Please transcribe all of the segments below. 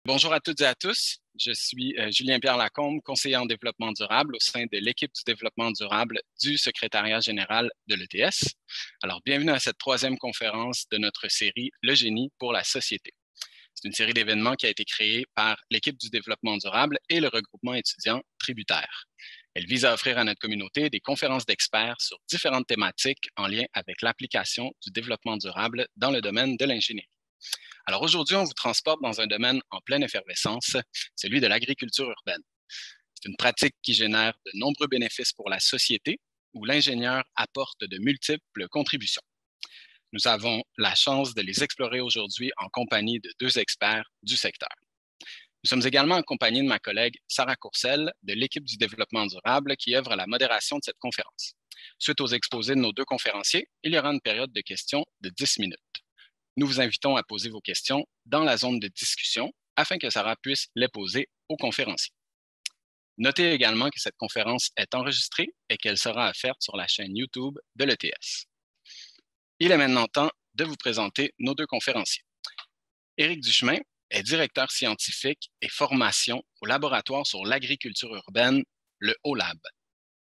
Bonjour à toutes et à tous. Je suis Julien-Pierre Lacombe, conseiller en développement durable au sein de l'équipe du développement durable du secrétariat général de l'ETS. Alors, bienvenue à cette troisième conférence de notre série Le génie pour la société. C'est une série d'événements qui a été créée par l'équipe du développement durable et le regroupement étudiant Tributaire. Elle vise à offrir à notre communauté des conférences d'experts sur différentes thématiques en lien avec l'application du développement durable dans le domaine de l'ingénierie. Alors aujourd'hui, on vous transporte dans un domaine en pleine effervescence, celui de l'agriculture urbaine. C'est une pratique qui génère de nombreux bénéfices pour la société, où l'ingénieur apporte de multiples contributions. Nous avons la chance de les explorer aujourd'hui en compagnie de deux experts du secteur. Nous sommes également accompagnés de ma collègue Sarah Courcelle de l'équipe du développement durable qui œuvre à la modération de cette conférence. Suite aux exposés de nos deux conférenciers, il y aura une période de questions de 10 minutes. Nous vous invitons à poser vos questions dans la zone de discussion afin que Sarah puisse les poser aux conférenciers. Notez également que cette conférence est enregistrée et qu'elle sera offerte sur la chaîne YouTube de l'ETS. Il est maintenant temps de vous présenter nos deux conférenciers. Éric Duchemin est directeur scientifique et formation au laboratoire sur l'agriculture urbaine, le OLAB,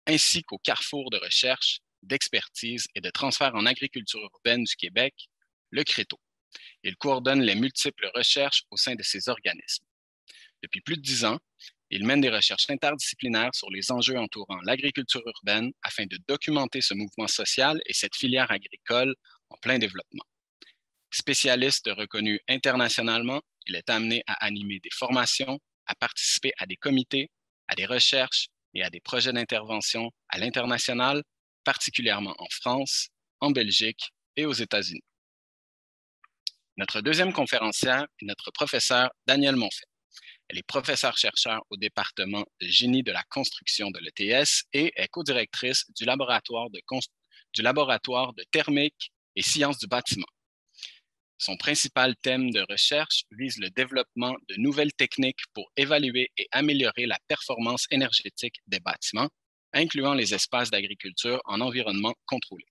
ainsi qu'au carrefour de recherche, d'expertise et de transfert en agriculture urbaine du Québec, le CRETO. Il coordonne les multiples recherches au sein de ces organismes. Depuis plus de 10 ans, il mène des recherches interdisciplinaires sur les enjeux entourant l'agriculture urbaine afin de documenter ce mouvement social et cette filière agricole en plein développement. Spécialiste reconnu internationalement, il est amené à animer des formations, à participer à des comités, à des recherches et à des projets d'intervention à l'international, particulièrement en France, en Belgique et aux États-Unis. Notre deuxième conférencière est notre professeure Danielle Monfait. Elle est professeure-chercheur au département de génie de la construction de l'ETS et est co-directrice du laboratoire de thermique et sciences du bâtiment. Son principal thème de recherche vise le développement de nouvelles techniques pour évaluer et améliorer la performance énergétique des bâtiments, incluant les espaces d'agriculture en environnement contrôlé.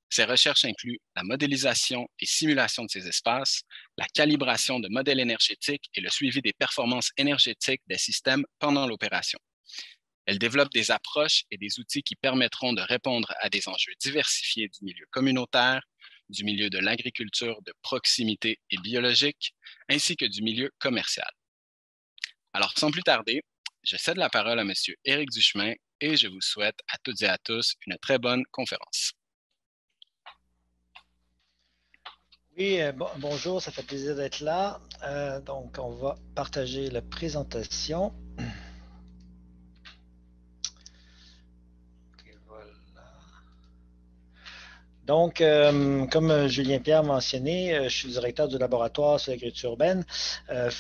Ces recherches incluent la modélisation et simulation de ces espaces, la calibration de modèles énergétiques et le suivi des performances énergétiques des systèmes pendant l'opération. Elle développe des approches et des outils qui permettront de répondre à des enjeux diversifiés du milieu communautaire, du milieu de l'agriculture de proximité et biologique, ainsi que du milieu commercial. Alors, sans plus tarder, je cède la parole à M. Éric Duchemin et je vous souhaite à toutes et à tous une très bonne conférence. Oui, bonjour, ça fait plaisir d'être là. Donc, on va partager la présentation. Okay, voilà. Donc, comme Julien Pierre mentionné, je suis directeur du laboratoire sur l'agriculture urbaine.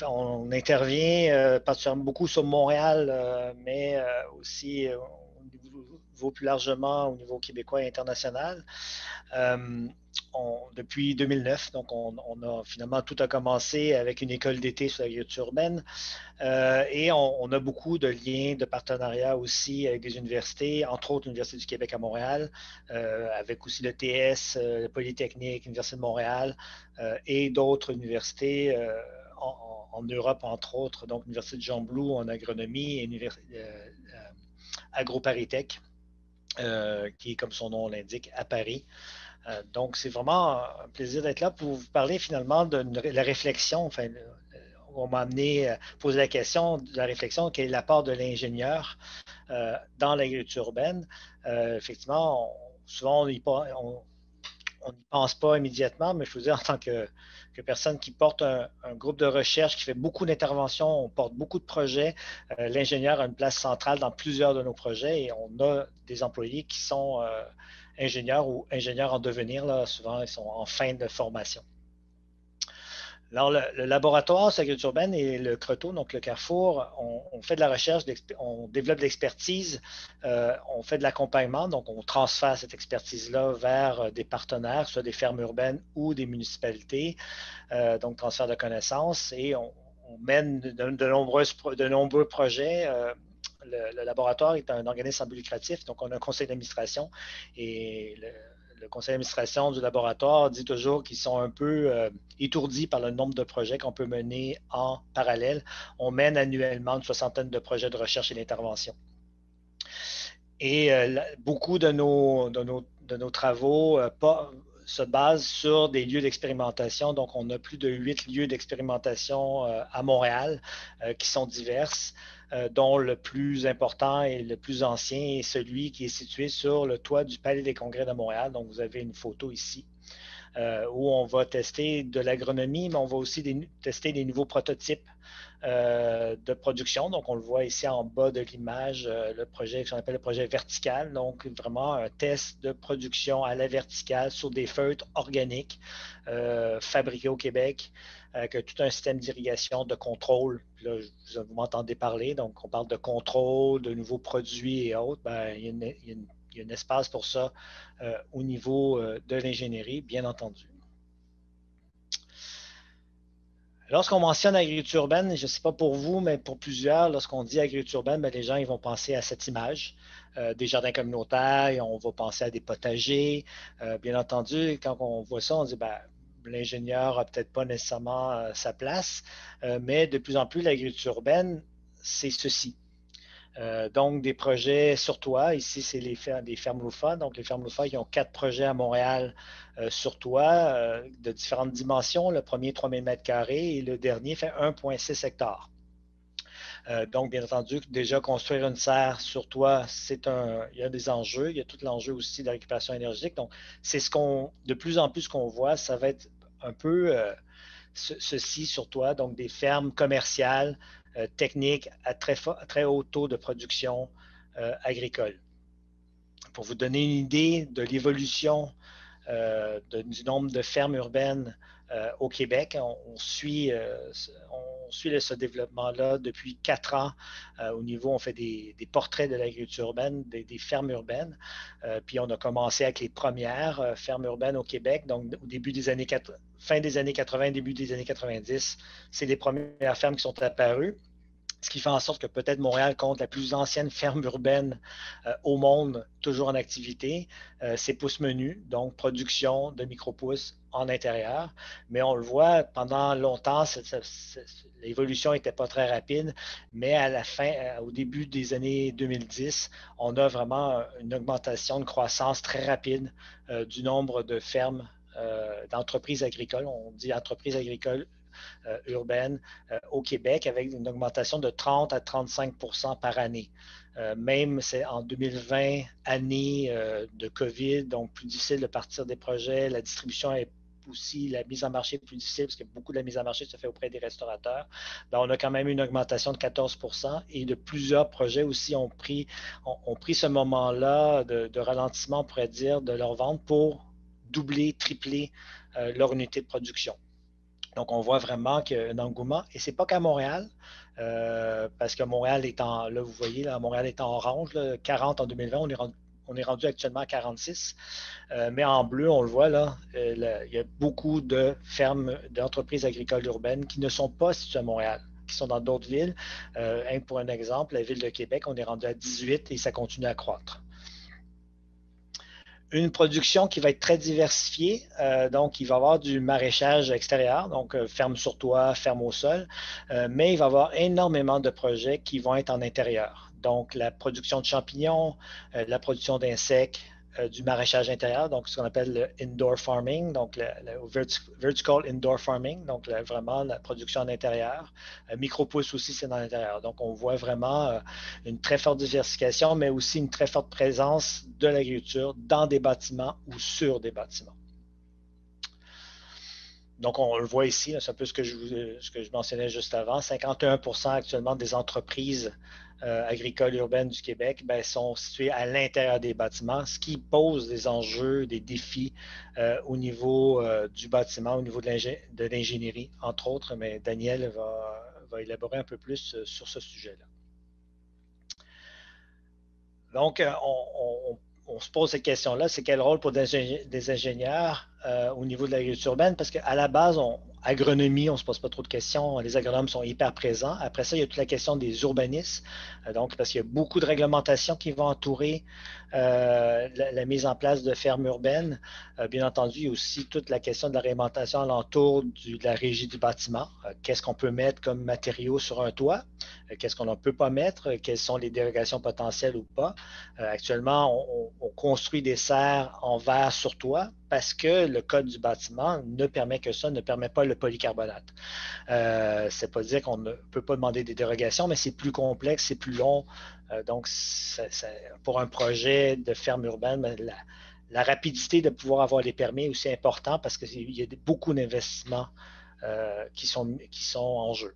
On intervient particulièrement beaucoup sur Montréal, mais aussi au niveau plus largement au niveau québécois et international. Depuis 2009, donc on a finalement tout a commencé avec une école d'été sur l'agriculture urbaine et on a beaucoup de liens de partenariat aussi avec des universités, entre autres l'Université du Québec à Montréal, avec aussi l'ETS, le Polytechnique, l'Université de Montréal et d'autres universités en Europe, entre autres, donc l'Université de Jean Blou en agronomie et AgroParisTech, qui est, comme son nom l'indique, à Paris. Donc, c'est vraiment un plaisir d'être là pour vous parler finalement de la réflexion. Enfin, on m'a amené à poser la question de la réflexion, quel est l'apport de l'ingénieur dans l'agriculture urbaine. Effectivement, souvent, on n'y pense pas immédiatement, mais je vous dis, en tant que personne qui porte un groupe de recherche, qui fait beaucoup d'interventions, on porte beaucoup de projets, l'ingénieur a une place centrale dans plusieurs de nos projets et on a des employés qui sont ingénieurs ou ingénieurs en devenir. Là, souvent, ils sont en fin de formation. Alors, le laboratoire sur l'agriculture urbaine et le CRETO, donc le Carrefour, on fait de la recherche, on développe de l'expertise, on fait de l'accompagnement, donc on transfère cette expertise-là vers des partenaires, soit des fermes urbaines ou des municipalités, donc transfert de connaissances, et on mène de nombreux projets. Le laboratoire est un organisme sans but lucratif, donc on a un conseil d'administration et le conseil d'administration du laboratoire dit toujours qu'ils sont un peu étourdis par le nombre de projets qu'on peut mener en parallèle. On mène annuellement une soixantaine de projets de recherche et d'intervention. Et beaucoup de nos travaux se basent sur des lieux d'expérimentation. Donc, on a plus de 8 lieux d'expérimentation à Montréal qui sont diverses, dont le plus important et le plus ancien est celui qui est situé sur le toit du Palais des Congrès de Montréal. Donc, vous avez une photo ici. Où on va tester de l'agronomie, mais on va aussi tester des nouveaux prototypes de production. Donc, on le voit ici en bas de l'image, le projet qu'on appelle le projet vertical. Donc, vraiment un test de production à la verticale sur des feutres organiques fabriqués au Québec, avec tout un système d'irrigation, de contrôle. Puis là, vous m'entendez parler, donc on parle de contrôle, de nouveaux produits et autres. Ben, il y a un espace pour ça au niveau de l'ingénierie, bien entendu. Lorsqu'on mentionne agriculture urbaine, je ne sais pas pour vous, mais pour plusieurs, lorsqu'on dit agriculture urbaine, ben, les gens ils vont penser à cette image, des jardins communautaires, on va penser à des potagers. Bien entendu, quand on voit ça, on dit ben, l'ingénieur n'a peut-être pas nécessairement sa place, mais de plus en plus, l'agriculture urbaine, c'est ceci. Donc, des projets sur toit. Ici, c'est des fermes LUFA. Donc, les fermes LUFA, ils ont 4 projets à Montréal sur toit de différentes dimensions. Le premier, 3000 m² et le dernier fait 1,6 hectares. Donc, bien entendu, déjà construire une serre sur toit, il y a des enjeux. Il y a tout l'enjeu aussi de la récupération énergétique. Donc, c'est de plus en plus ce qu'on voit, ça va être un peu ceci sur toit, donc des fermes commerciales, techniques à très haut taux de production agricole. Pour vous donner une idée de l'évolution du nombre de fermes urbaines au Québec, on suit ce développement-là depuis 4 ans. Au niveau, on fait des portraits de l'agriculture urbaine, des fermes urbaines. Puis on a commencé avec les premières fermes urbaines au Québec. Donc, au début des années fin des années 80, début des années 90, c'est les premières fermes qui sont apparues. Ce qui fait en sorte que peut-être Montréal compte la plus ancienne ferme urbaine au monde, toujours en activité. C'est pousse menu, donc production de micro-pousses en intérieur. Mais on le voit, pendant longtemps, l'évolution n'était pas très rapide, mais à la fin, au début des années 2010, on a vraiment une augmentation de croissance très rapide du nombre de fermes d'entreprises agricoles. On dit entreprises agricoles urbaine au Québec avec une augmentation de 30 à 35 par année. Même c'est en 2020, année de COVID, donc plus difficile de partir des projets, la distribution est aussi la mise en marché est plus difficile parce que beaucoup de la mise en marché se fait auprès des restaurateurs. Ben, on a quand même une augmentation de 14 et de plusieurs projets aussi ont pris ce moment-là de ralentissement, on pourrait dire, de leur vente pour doubler, tripler leur unité de production. Donc, on voit vraiment qu'il y a un engouement. Et ce n'est pas qu'à Montréal, parce que Montréal est là, vous voyez, là, Montréal est en orange, là, 40 en 2020, on est rendu actuellement à 46. Mais en bleu, on le voit là, il y a beaucoup de fermes, d'entreprises agricoles urbaines qui ne sont pas situées à Montréal, qui sont dans d'autres villes. Pour un exemple, la ville de Québec, on est rendu à 18 et ça continue à croître. Une production qui va être très diversifiée. Donc, il va y avoir du maraîchage extérieur, donc ferme sur toit, ferme au sol, mais il va y avoir énormément de projets qui vont être en intérieur. Donc, la production de champignons, la production d'insectes, du maraîchage intérieur, donc ce qu'on appelle le indoor farming, donc le vertical indoor farming, donc vraiment la production en intérieur. Micro-pousses aussi, c'est dans l'intérieur. Donc, on voit vraiment une très forte diversification, mais aussi une très forte présence de l'agriculture dans des bâtiments ou sur des bâtiments. Donc, on le voit ici, c'est un peu ce que je mentionnais juste avant. 51% actuellement des entreprises agricoles urbaines du Québec sont situées à l'intérieur des bâtiments, ce qui pose des enjeux, des défis au niveau du bâtiment, au niveau de l'ingénierie, entre autres, mais Daniel va élaborer un peu plus sur ce sujet-là. Donc, on se pose cette question-là, c'est quel rôle pour des ingénieurs au niveau de l'agriculture urbaine parce qu'à la base, agronomie, on ne se pose pas trop de questions. Les agronomes sont hyper présents. Après ça, il y a toute la question des urbanistes. Donc, parce qu'il y a beaucoup de réglementations qui vont entourer la mise en place de fermes urbaines. Bien entendu, il y a aussi toute la question de la réglementation alentour de la régie du bâtiment. Qu'est-ce qu'on peut mettre comme matériaux sur un toit? Qu'est-ce qu'on ne peut pas mettre? Quelles sont les dérogations potentielles ou pas? Actuellement, on construit des serres en verre sur toit parce que le code du bâtiment ne permet que ça, ne permet pas le polycarbonate. C'est pas dire qu'on ne peut pas demander des dérogations, mais c'est plus complexe, c'est plus long. Donc, pour un projet de ferme urbaine, la rapidité de pouvoir avoir les permis est aussi important parce qu'il y a beaucoup d'investissements qui sont en jeu.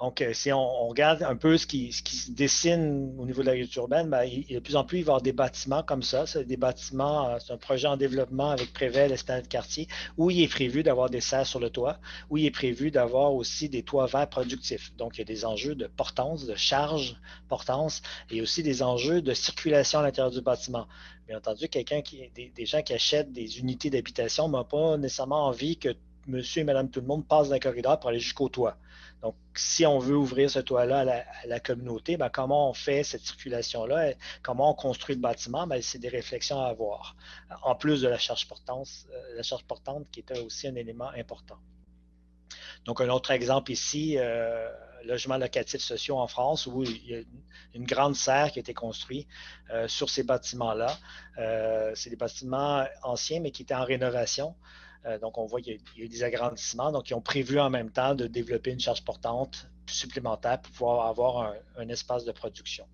Donc, si on regarde un peu ce qui se dessine au niveau de l'agriculture urbaine, ben, de plus en plus, il va y avoir des bâtiments comme ça. C'est des bâtiments, c'est un projet en développement avec Prével et Standard Quartier, où il est prévu d'avoir des serres sur le toit, où il est prévu d'avoir aussi des toits verts productifs. Donc, il y a des enjeux de portance, de charge, portance, et aussi des enjeux de circulation à l'intérieur du bâtiment. Bien entendu, des gens qui achètent des unités d'habitation n'ont pas nécessairement envie que monsieur et madame tout le monde passent dans le corridor pour aller jusqu'au toit. Donc, si on veut ouvrir ce toit-là à la communauté, ben, comment on fait cette circulation-là? Comment on construit le bâtiment? Ben, c'est des réflexions à avoir. En plus de la charge portante qui est aussi un élément important. Donc, un autre exemple ici, logements locatifs sociaux en France, où il y a une grande serre qui a été construite sur ces bâtiments-là. C'est des bâtiments anciens, mais qui étaient en rénovation. Donc, on voit qu'il y a eu des agrandissements. Donc, ils ont prévu en même temps de développer une charge portante supplémentaire pour pouvoir avoir un espace de production.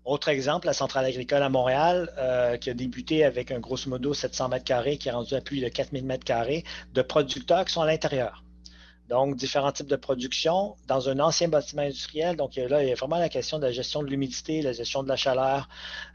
Autre exemple, la centrale agricole à Montréal, qui a débuté avec un grosso modo 700 mètres carrés, qui est rendu à plus de 4000 mètres carrés de producteurs qui sont à l'intérieur. Donc, différents types de production dans un ancien bâtiment industriel. Donc, là, il y a vraiment la question de la gestion de l'humidité, la gestion de la chaleur,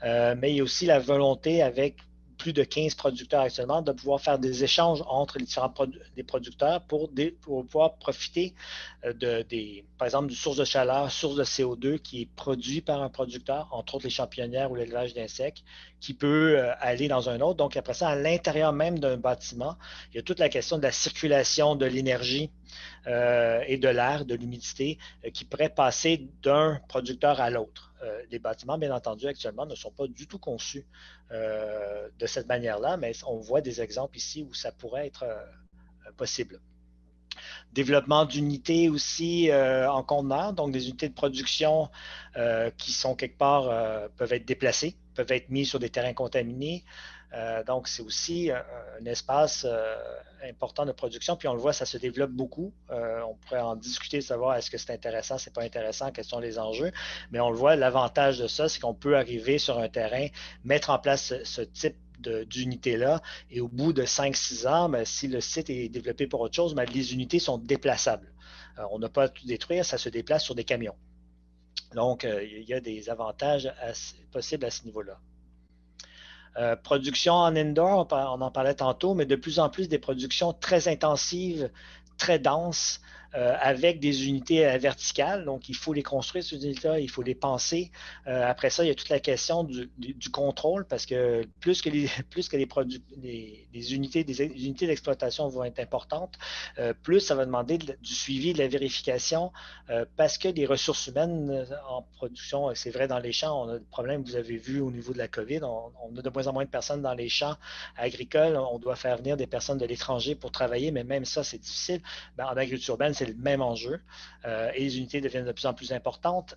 mais il y a aussi la volonté avec plus de 15 producteurs actuellement de pouvoir faire des échanges entre les différents des producteurs pour pouvoir profiter par exemple, d'une source de chaleur, source de CO2 qui est produit par un producteur, entre autres les championnières ou l'élevage d'insectes, qui peut aller dans un autre. Donc, après ça, à l'intérieur même d'un bâtiment, il y a toute la question de la circulation de l'énergie et de l'air, de l'humidité, qui pourrait passer d'un producteur à l'autre. Les bâtiments, bien entendu, actuellement, ne sont pas du tout conçus de cette manière-là, mais on voit des exemples ici où ça pourrait être possible. Développement d'unités aussi en conteneur, donc des unités de production qui sont quelque part, peuvent être déplacées, peuvent être mises sur des terrains contaminés. Donc, c'est aussi un espace important de production. Puis on le voit, ça se développe beaucoup. On pourrait en discuter, savoir est-ce que c'est intéressant, c'est pas intéressant, quels sont les enjeux. Mais on le voit, l'avantage de ça, c'est qu'on peut arriver sur un terrain, mettre en place ce type d'unité-là. Et au bout de 5-6 ans, ben, si le site est développé pour autre chose, ben, les unités sont déplaçables. On n'a pas à tout détruire, ça se déplace sur des camions. Donc, il y a des avantages possibles à ce niveau-là. Production en indoor, on en parlait tantôt, mais de plus en plus des productions très intensives, très denses, avec des unités verticales. Donc, il faut les construire, ces unités-là, il faut les penser. Après ça, il y a toute la question du contrôle, parce que plus que les unités d'exploitation vont être importantes, plus ça va demander du suivi, de la vérification, parce que les ressources humaines en production, c'est vrai dans les champs, on a des problèmes, vous avez vu au niveau de la COVID, on a de moins en moins de personnes dans les champs agricoles, on doit faire venir des personnes de l'étranger pour travailler, mais même ça, c'est difficile. Ben, en agriculture urbaine, c'est le même enjeu et les unités deviennent de plus en plus importantes.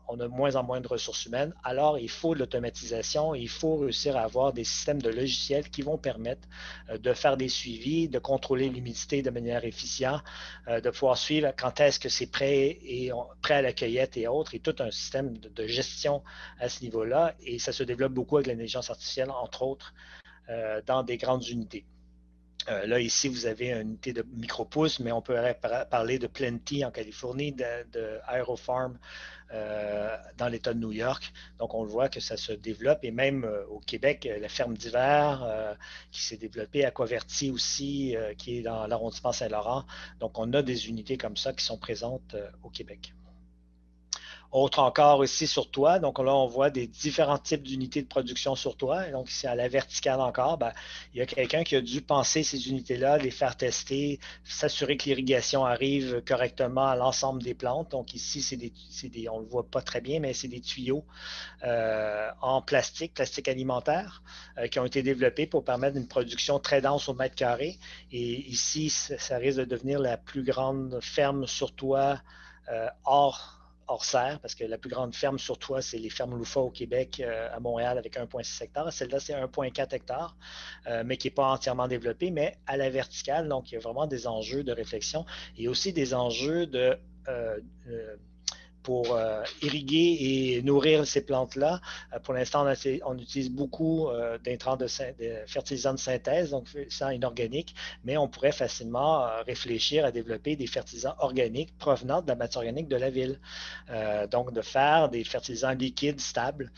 On a de moins en moins de ressources humaines. Alors, il faut de l'automatisation, il faut réussir à avoir des systèmes de logiciels qui vont permettre de faire des suivis, de contrôler l'humidité de manière efficiente, de pouvoir suivre quand est-ce que c'est prêt à la cueillette et autres, et tout un système de gestion à ce niveau-là. Et ça se développe beaucoup avec l'intelligence artificielle, entre autres, dans des grandes unités. Là, ici, vous avez une unité de micro-pouces, mais on peut parler de Plenty en Californie, de Aerofarm dans l'État de New York. Donc, on le voit que ça se développe. Et même au Québec, la ferme d'hiver qui s'est développée, Aquaverti aussi, qui est dans l'arrondissement Saint-Laurent. Donc, on a des unités comme ça qui sont présentes au Québec. Autre encore aussi sur toit. Donc là, on voit des différents types d'unités de production sur toit. Et donc ici, à la verticale encore, ben, il y a quelqu'un qui a dû penser ces unités-là, les faire tester, s'assurer que l'irrigation arrive correctement à l'ensemble des plantes. Donc ici, on ne le voit pas très bien, mais c'est des tuyaux en plastique alimentaire, qui ont été développés pour permettre une production très dense au mètre carré. Et ici, ça risque de devenir la plus grande ferme sur toit hors serre, parce que la plus grande ferme sur toit, c'est les fermes Loufa au Québec, à Montréal, avec 1,6 hectares. Celle-là, c'est 1,4 hectares, mais qui n'est pas entièrement développée, mais à la verticale. Donc, il y a vraiment des enjeux de réflexion et aussi des enjeux pour irriguer et nourrir ces plantes-là. Pour l'instant, on utilise beaucoup d'intrants de fertilisants de synthèse, donc fertilisants inorganiques, mais on pourrait facilement réfléchir à développer des fertilisants organiques provenant de la matière organique de la ville. Donc, de faire des fertilisants liquides stables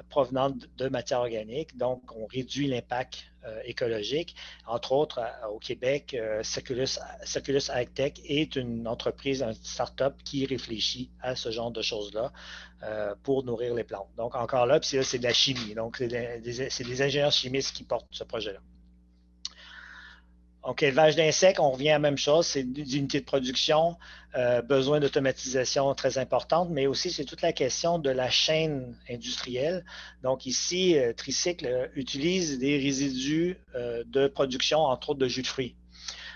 provenant de matière organique. Donc, on réduit l'impact écologique. Entre autres, au Québec, Circulus AgTech est une entreprise, une start-up qui réfléchit à ce genre de choses-là pour nourrir les plantes. Donc, encore là, puis là, c'est de la chimie. Donc, c'est des ingénieurs chimistes qui portent ce projet-là. Donc, élevage d'insectes, on revient à la même chose, c'est des unités de production, besoin d'automatisation très importante, mais aussi c'est toute la question de la chaîne industrielle. Donc ici, Tricycle utilise des résidus de production, entre autres de jus de fruits.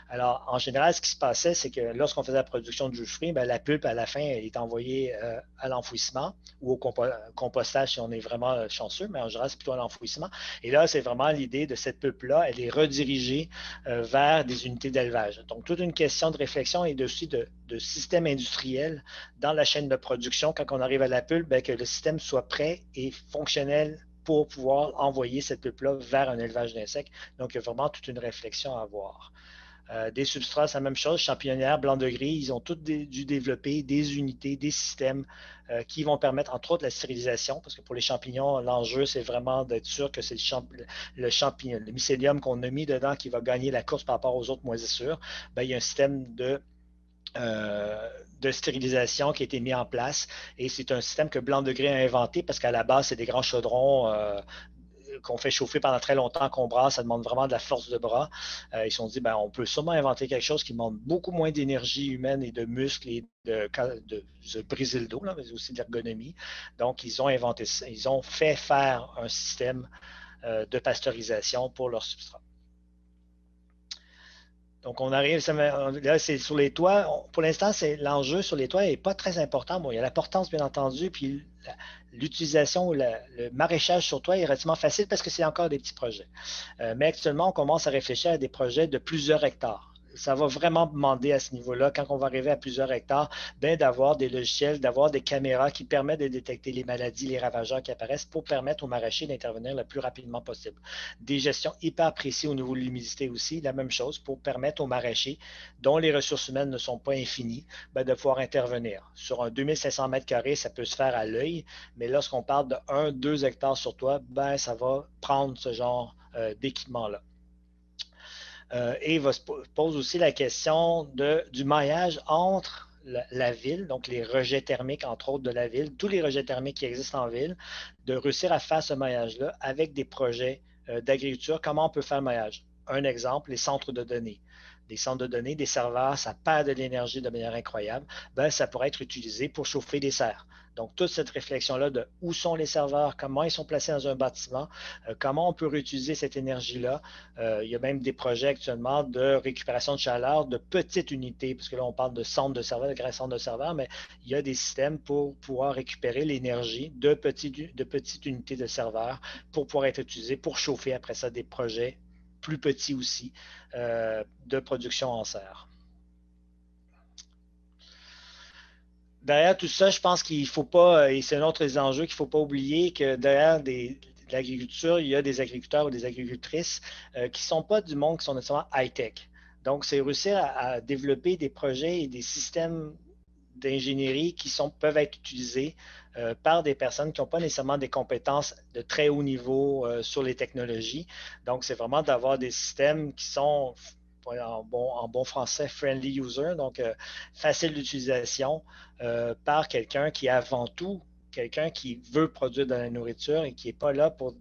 Alors, en général, ce qui se passait, c'est que lorsqu'on faisait la production de jus de fruits, bien, la pulpe, à la fin, est envoyée à l'enfouissement ou au compostage si on est vraiment chanceux, mais en général, c'est plutôt à l'enfouissement. Et là, c'est vraiment l'idée de cette pulpe-là, elle est redirigée vers des unités d'élevage. Donc, toute une question de réflexion et aussi de système industriel dans la chaîne de production. Quand on arrive à la pulpe, bien, que le système soit prêt et fonctionnel pour pouvoir envoyer cette pulpe-là vers un élevage d'insectes. Donc, il y a vraiment toute une réflexion à avoir. Des substrats, c'est la même chose. Champignon, blanc de gris, ils ont tous dû développer des unités, des systèmes qui vont permettre, entre autres, la stérilisation, parce que pour les champignons, l'enjeu, c'est vraiment d'être sûr que c'est le champignon, le mycélium qu'on a mis dedans qui va gagner la course par rapport aux autres moisissures. Bien, il y a un système de stérilisation qui a été mis en place et c'est un système que Blanc de Gris a inventé parce qu'à la base, c'est des grands chaudrons qu'on fait chauffer pendant très longtemps, qu'on brasse, ça demande vraiment de la force de bras. Ils se sont dit, ben, on peut sûrement inventer quelque chose qui demande beaucoup moins d'énergie humaine et de muscles et de briser le dos, là, mais aussi de l'ergonomie. Donc, ils ont inventé ça. Ils ont fait faire un système de pasteurisation pour leur substrat. Donc, on arrive, là, c'est sur les toits. Pour l'instant, l'enjeu sur les toits n'est pas très important. Bon, il y a la portance, bien entendu, puis l'utilisation ou le maraîchage sur toit est relativement facile parce que c'est encore des petits projets. Mais actuellement, on commence à réfléchir à des projets de plusieurs hectares. Ça va vraiment demander à ce niveau-là, quand on va arriver à plusieurs hectares, ben, d'avoir des logiciels, d'avoir des caméras qui permettent de détecter les maladies, les ravageurs qui apparaissent pour permettre aux maraîchers d'intervenir le plus rapidement possible. Des gestions hyper précises au niveau de l'humidité aussi, la même chose pour permettre aux maraîchers, dont les ressources humaines ne sont pas infinies, ben, de pouvoir intervenir. Sur un 2500 mètres carrés, ça peut se faire à l'œil, mais lorsqu'on parle de 1-2 hectares sur toit, ben, ça va prendre ce genre d'équipement-là. Et il se pose aussi la question du maillage entre la ville, donc les rejets thermiques, entre autres, de la ville, tous les rejets thermiques qui existent en ville, de réussir à faire ce maillage-là avec des projets d'agriculture. Comment on peut faire le maillage? Un exemple, les centres de données. Des centres de données, des serveurs, ça perd de l'énergie de manière incroyable. Ben, ça pourrait être utilisé pour chauffer des serres. Donc, toute cette réflexion-là de où sont les serveurs, comment ils sont placés dans un bâtiment, comment on peut réutiliser cette énergie-là. Il y a même des projets actuellement de récupération de chaleur de petites unités, parce que là, on parle de centres de serveurs, de grands centres de serveurs, mais il y a des systèmes pour pouvoir récupérer l'énergie de petites unités de serveurs pour pouvoir être utilisées pour chauffer après ça des projets plus petits aussi de production en serre. Derrière tout ça, je pense qu'il ne faut pas, et c'est un autre des enjeux qu'il ne faut pas oublier, que derrière l'agriculture, il y a des agriculteurs ou des agricultrices qui ne sont pas du monde qui sont nécessairement high-tech. Donc, c'est réussir à développer des projets et des systèmes d'ingénierie qui peuvent être utilisés par des personnes qui n'ont pas nécessairement des compétences de très haut niveau sur les technologies. Donc, c'est vraiment d'avoir des systèmes qui sont en bon français, friendly user, donc facile d'utilisation par quelqu'un qui est avant tout quelqu'un qui veut produire de la nourriture et qui n'est pas là pour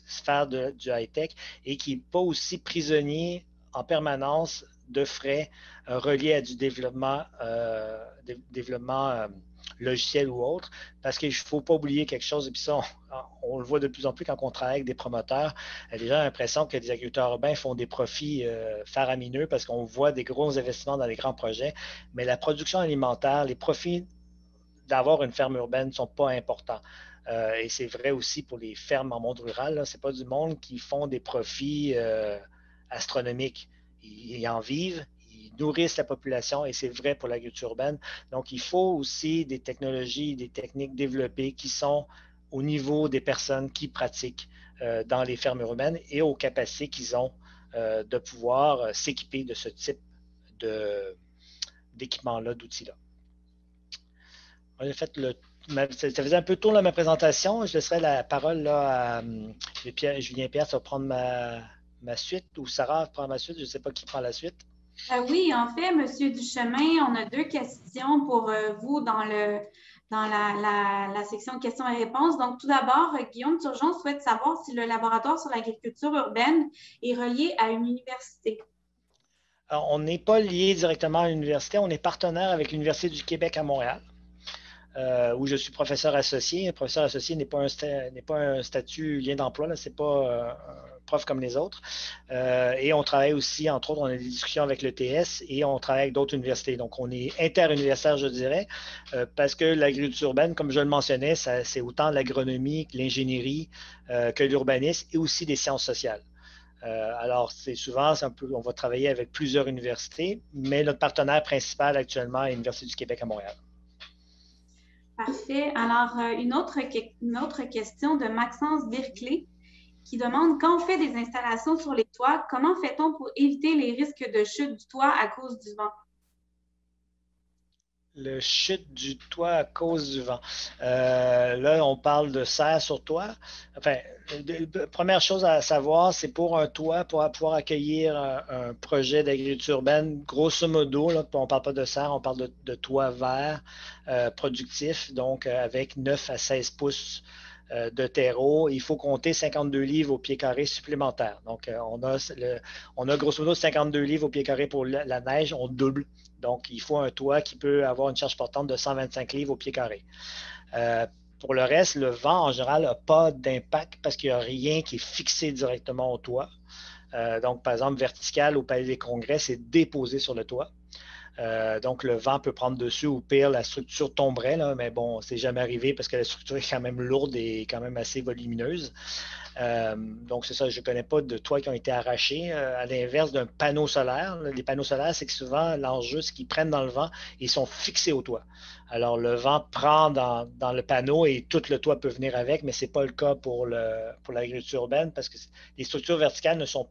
faire du high-tech et qui n'est pas aussi prisonnier en permanence de frais reliés à du développement logiciel ou autre, parce qu'il ne faut pas oublier quelque chose, et puis ça, on le voit de plus en plus quand on travaille avec des promoteurs. Les gens ont l'impression que les agriculteurs urbains font des profits faramineux parce qu'on voit des gros investissements dans les grands projets, mais la production alimentaire, les profits d'avoir une ferme urbaine ne sont pas importants. Et c'est vrai aussi pour les fermes en monde rural. Ce n'est pas du monde qui font des profits astronomiques. Ils en vivent, ils nourrissent la population et c'est vrai pour l'agriculture urbaine. Donc, il faut aussi des technologies, des techniques développées qui sont au niveau des personnes qui pratiquent dans les fermes urbaines et aux capacités qu'ils ont de pouvoir s'équiper de ce type d'équipement-là, d'outils-là. J'ai fait ça faisait un peu tour de ma présentation. Je laisserai la parole là, à Julien Pierre, ça va prendre ma suite, ou Sarah va prendre ma suite. Je ne sais pas qui prend la suite. Oui, en fait, M. Duchemin, on a 2 questions pour vous dans la section questions et réponses. Donc, tout d'abord, Guillaume Turgeon souhaite savoir si le laboratoire sur l'agriculture urbaine est relié à une université. Alors, on n'est pas lié directement à l'université. On est partenaire avec l'Université du Québec à Montréal. Où je suis professeur associé. Un professeur associé n'est pas un statut lien d'emploi, ce n'est pas un prof comme les autres. Et on travaille aussi, entre autres, on a des discussions avec l'ETS et on travaille avec d'autres universités. Donc, on est interuniversitaire, je dirais, parce que l'agriculture urbaine, comme je le mentionnais, c'est autant l'agronomie, l'ingénierie que l'urbanisme et aussi des sciences sociales. Alors, c'est souvent, on va travailler avec plusieurs universités, mais notre partenaire principal actuellement est l'Université du Québec à Montréal. Parfait. Alors, une autre question de Maxence Birclay qui demande, quand on fait des installations sur les toits, comment fait-on pour éviter les risques de chute du toit à cause du vent? Le chute du toit à cause du vent. Là, on parle de serre sur toit. Enfin, première chose à savoir, c'est pour un toit, pour pouvoir accueillir un projet d'agriculture urbaine, grosso modo, là, on ne parle pas de serre, on parle de toit vert productif, donc avec 9 à 16 pouces de terreau. Il faut compter 52 livres au pied carré supplémentaires. Donc, on a grosso modo 52 livres au pied carré pour la neige, on double. Donc, il faut un toit qui peut avoir une charge portante de 125 livres au pied carré. Pour le reste, le vent, en général, n'a pas d'impact parce qu'il n'y a rien qui est fixé directement au toit. Donc, par exemple, vertical au Palais des Congrès, c'est déposé sur le toit. Donc, le vent peut prendre dessus ou pire, la structure tomberait, là, mais bon, c'est jamais arrivé parce que la structure est quand même lourde et quand même assez volumineuse. Donc, c'est ça, je ne connais pas de toits qui ont été arrachés. À l'inverse d'un panneau solaire, les panneaux solaires, c'est que souvent, l'enjeu, c'est qu'ils prennent dans le vent et ils sont fixés au toit. Alors, le vent prend dans le panneau et tout le toit peut venir avec, mais ce n'est pas le cas pour l'agriculture urbaine parce que les structures verticales sont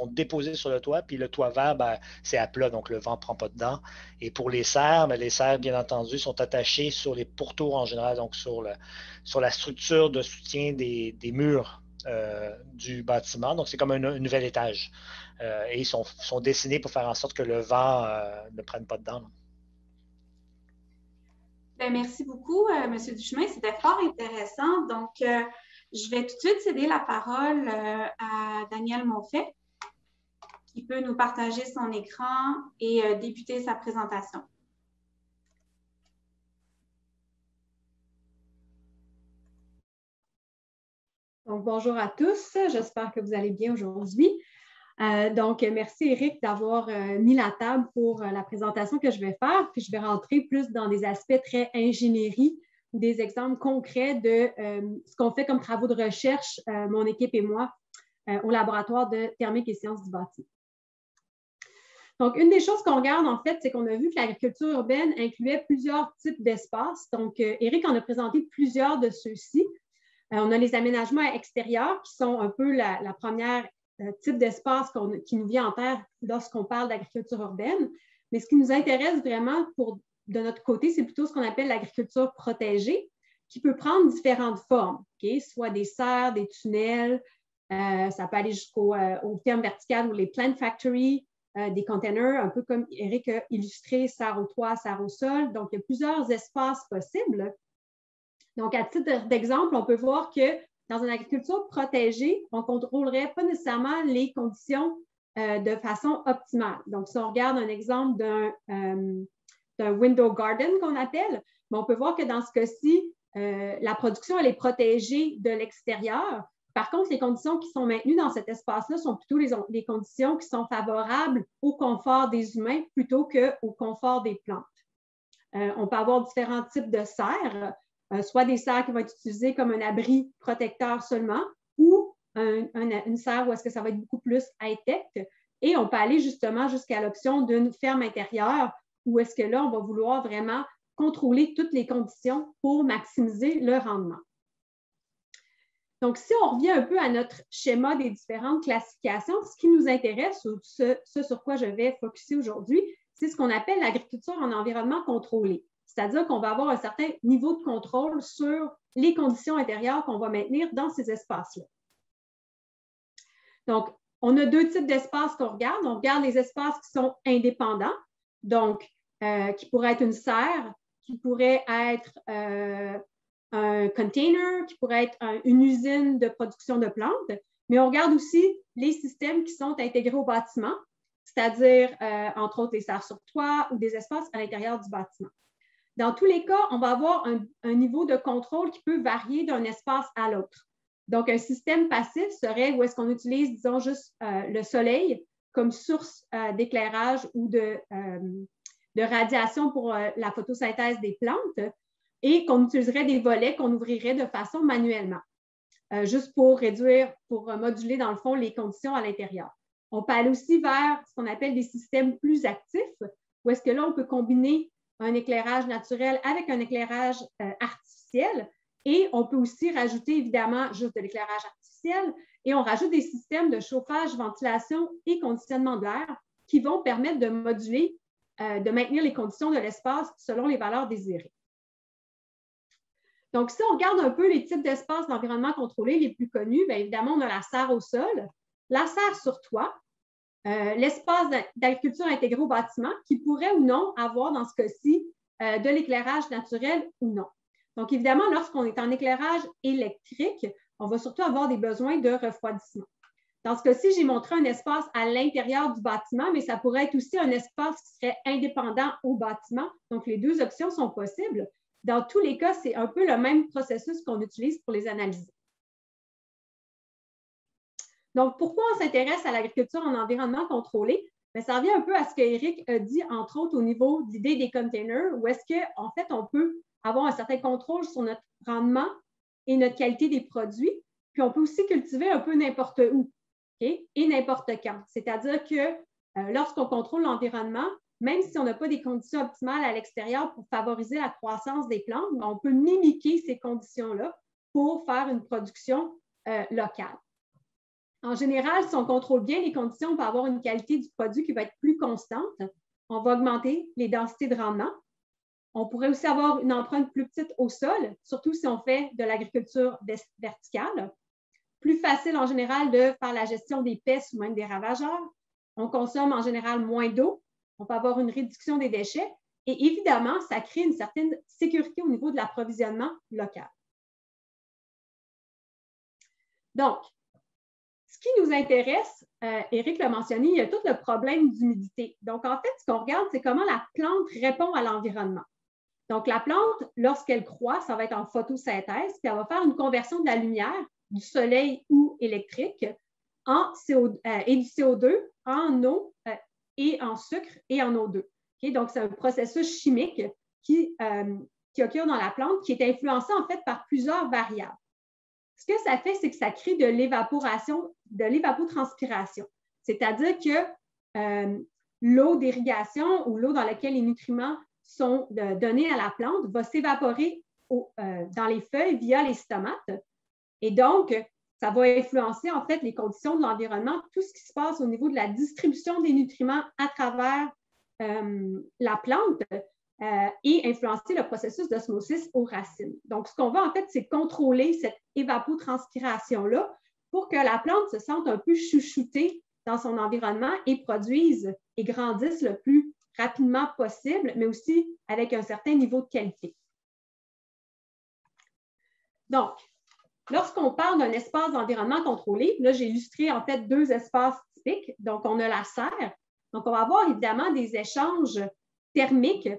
déposées sur le toit, puis le toit vert, c'est à plat, donc le vent ne prend pas dedans. Et pour les serres, les serres, bien entendu, sont attachées sur les pourtours en général, donc sur la structure de soutien des murs du bâtiment. Donc, c'est comme un nouvel étage. Et ils sont dessinés pour faire en sorte que le vent ne prenne pas dedans. Bien, merci beaucoup, M. Duchemin. C'était fort intéressant. Donc, je vais tout de suite céder la parole à Daniel Monfait, qui peut nous partager son écran et débuter sa présentation. Donc, bonjour à tous. J'espère que vous allez bien aujourd'hui. Donc, merci Eric d'avoir mis la table pour la présentation que je vais faire. Puis, je vais rentrer plus dans des aspects très ingénierie ou des exemples concrets de ce qu'on fait comme travaux de recherche, mon équipe et moi, au laboratoire de thermique et sciences du bâti. Donc, une des choses qu'on regarde, en fait, c'est qu'on a vu que l'agriculture urbaine incluait plusieurs types d'espaces. Donc, Eric en a présenté plusieurs de ceux-ci. On a les aménagements extérieurs qui sont un peu la première type d'espace qui nous vient en tête lorsqu'on parle d'agriculture urbaine. Mais ce qui nous intéresse vraiment de notre côté, c'est plutôt ce qu'on appelle l'agriculture protégée, qui peut prendre différentes formes, soit des serres, des tunnels, ça peut aller jusqu'au fermes verticales ou les plant factories, des containers, un peu comme Eric a illustré, serre au toit, serre au sol. Donc, il y a plusieurs espaces possibles. Donc, à titre d'exemple, on peut voir que dans une agriculture protégée, on ne contrôlerait pas nécessairement les conditions de façon optimale. Donc, si on regarde un exemple d'un window garden qu'on appelle, on peut voir que dans ce cas-ci, la production elle est protégée de l'extérieur. Par contre, les conditions qui sont maintenues dans cet espace-là sont plutôt les conditions qui sont favorables au confort des humains plutôt qu'au confort des plantes. On peut avoir différents types de serres, soit des serres qui vont être utilisées comme un abri protecteur seulement ou une serre où est-ce que ça va être beaucoup plus high-tech. Et on peut aller justement jusqu'à l'option d'une ferme intérieure où est-ce que là, on va vouloir vraiment contrôler toutes les conditions pour maximiser le rendement. Donc, si on revient un peu à notre schéma des différentes classifications, ce qui nous intéresse, ou ce sur quoi je vais focuser aujourd'hui, c'est ce qu'on appelle l'agriculture en environnement contrôlé. C'est-à-dire qu'on va avoir un certain niveau de contrôle sur les conditions intérieures qu'on va maintenir dans ces espaces-là. Donc, on a deux types d'espaces qu'on regarde. On regarde les espaces qui sont indépendants, donc qui pourraient être une serre, qui pourrait être un container, qui pourrait être une usine de production de plantes, mais on regarde aussi les systèmes qui sont intégrés au bâtiment, c'est-à-dire, entre autres, les serres sur toit ou des espaces à l'intérieur du bâtiment. Dans tous les cas, on va avoir un niveau de contrôle qui peut varier d'un espace à l'autre. Donc, un système passif serait où est-ce qu'on utilise, disons, juste le soleil comme source d'éclairage ou de radiation pour la photosynthèse des plantes et qu'on utiliserait des volets qu'on ouvrirait de façon manuellement, juste pour réduire, pour moduler, dans le fond, les conditions à l'intérieur. On peut aller aussi vers ce qu'on appelle des systèmes plus actifs, où est-ce que là, on peut combiner un éclairage naturel avec un éclairage artificiel. Et on peut aussi rajouter, évidemment, juste de l'éclairage artificiel. Et on rajoute des systèmes de chauffage, ventilation et conditionnement de l'air qui vont permettre de moduler, de maintenir les conditions de l'espace selon les valeurs désirées. Donc, si on regarde un peu les types d'espaces d'environnement contrôlé les plus connus, bien évidemment, on a la serre au sol, la serre sur toit, l'espace d'agriculture intégrée au bâtiment qui pourrait ou non avoir, dans ce cas-ci, de l'éclairage naturel ou non. Donc, évidemment, lorsqu'on est en éclairage électrique, on va surtout avoir des besoins de refroidissement. Dans ce cas-ci, j'ai montré un espace à l'intérieur du bâtiment, mais ça pourrait être aussi un espace qui serait indépendant au bâtiment. Donc, les deux options sont possibles. Dans tous les cas, c'est un peu le même processus qu'on utilise pour les analyser. Donc, pourquoi on s'intéresse à l'agriculture en environnement contrôlé? Bien, ça revient un peu à ce qu'Éric a dit, entre autres, au niveau de l'idée des containers, où est-ce qu'en fait, on peut avoir un certain contrôle sur notre rendement et notre qualité des produits, puis on peut aussi cultiver un peu n'importe où, okay? Et n'importe quand. C'est-à-dire que lorsqu'on contrôle l'environnement, même si on n'a pas des conditions optimales à l'extérieur pour favoriser la croissance des plantes, on peut mimiquer ces conditions-là pour faire une production locale. En général, si on contrôle bien les conditions, on peut avoir une qualité du produit qui va être plus constante. On va augmenter les densités de rendement. On pourrait aussi avoir une empreinte plus petite au sol, surtout si on fait de l'agriculture verticale. Plus facile en général de faire la gestion des pestes ou même des ravageurs. On consomme en général moins d'eau. On peut avoir une réduction des déchets. Et évidemment, ça crée une certaine sécurité au niveau de l'approvisionnement local. Donc, ce qui nous intéresse, Éric l'a mentionné, il y a tout le problème d'humidité. Donc, en fait, ce qu'on regarde, c'est comment la plante répond à l'environnement. Donc, la plante, lorsqu'elle croît, ça va être en photosynthèse, puis elle va faire une conversion de la lumière, du soleil ou électrique, et du CO2 en eau et en sucre et en O2. Okay? Donc, c'est un processus chimique qui occure dans la plante, qui est influencé en fait par plusieurs variables. Ce que ça fait, c'est que ça crée de l'évaporation, de l'évapotranspiration. C'est-à-dire que l'eau d'irrigation ou l'eau dans laquelle les nutriments sont donnés à la plante va s'évaporer dans les feuilles via les stomates. Et donc, ça va influencer en fait les conditions de l'environnement, tout ce qui se passe au niveau de la distribution des nutriments à travers la plante et influencer le processus d'osmosis aux racines. Donc, ce qu'on veut en fait, c'est contrôler cette évapotranspiration-là pour que la plante se sente un peu chouchoutée dans son environnement et produisent et grandissent le plus rapidement possible, mais aussi avec un certain niveau de qualité. Donc, lorsqu'on parle d'un espace d'environnement contrôlé, là, j'ai illustré en fait 2 espaces typiques. Donc, on a la serre. Donc, on va avoir évidemment des échanges thermiques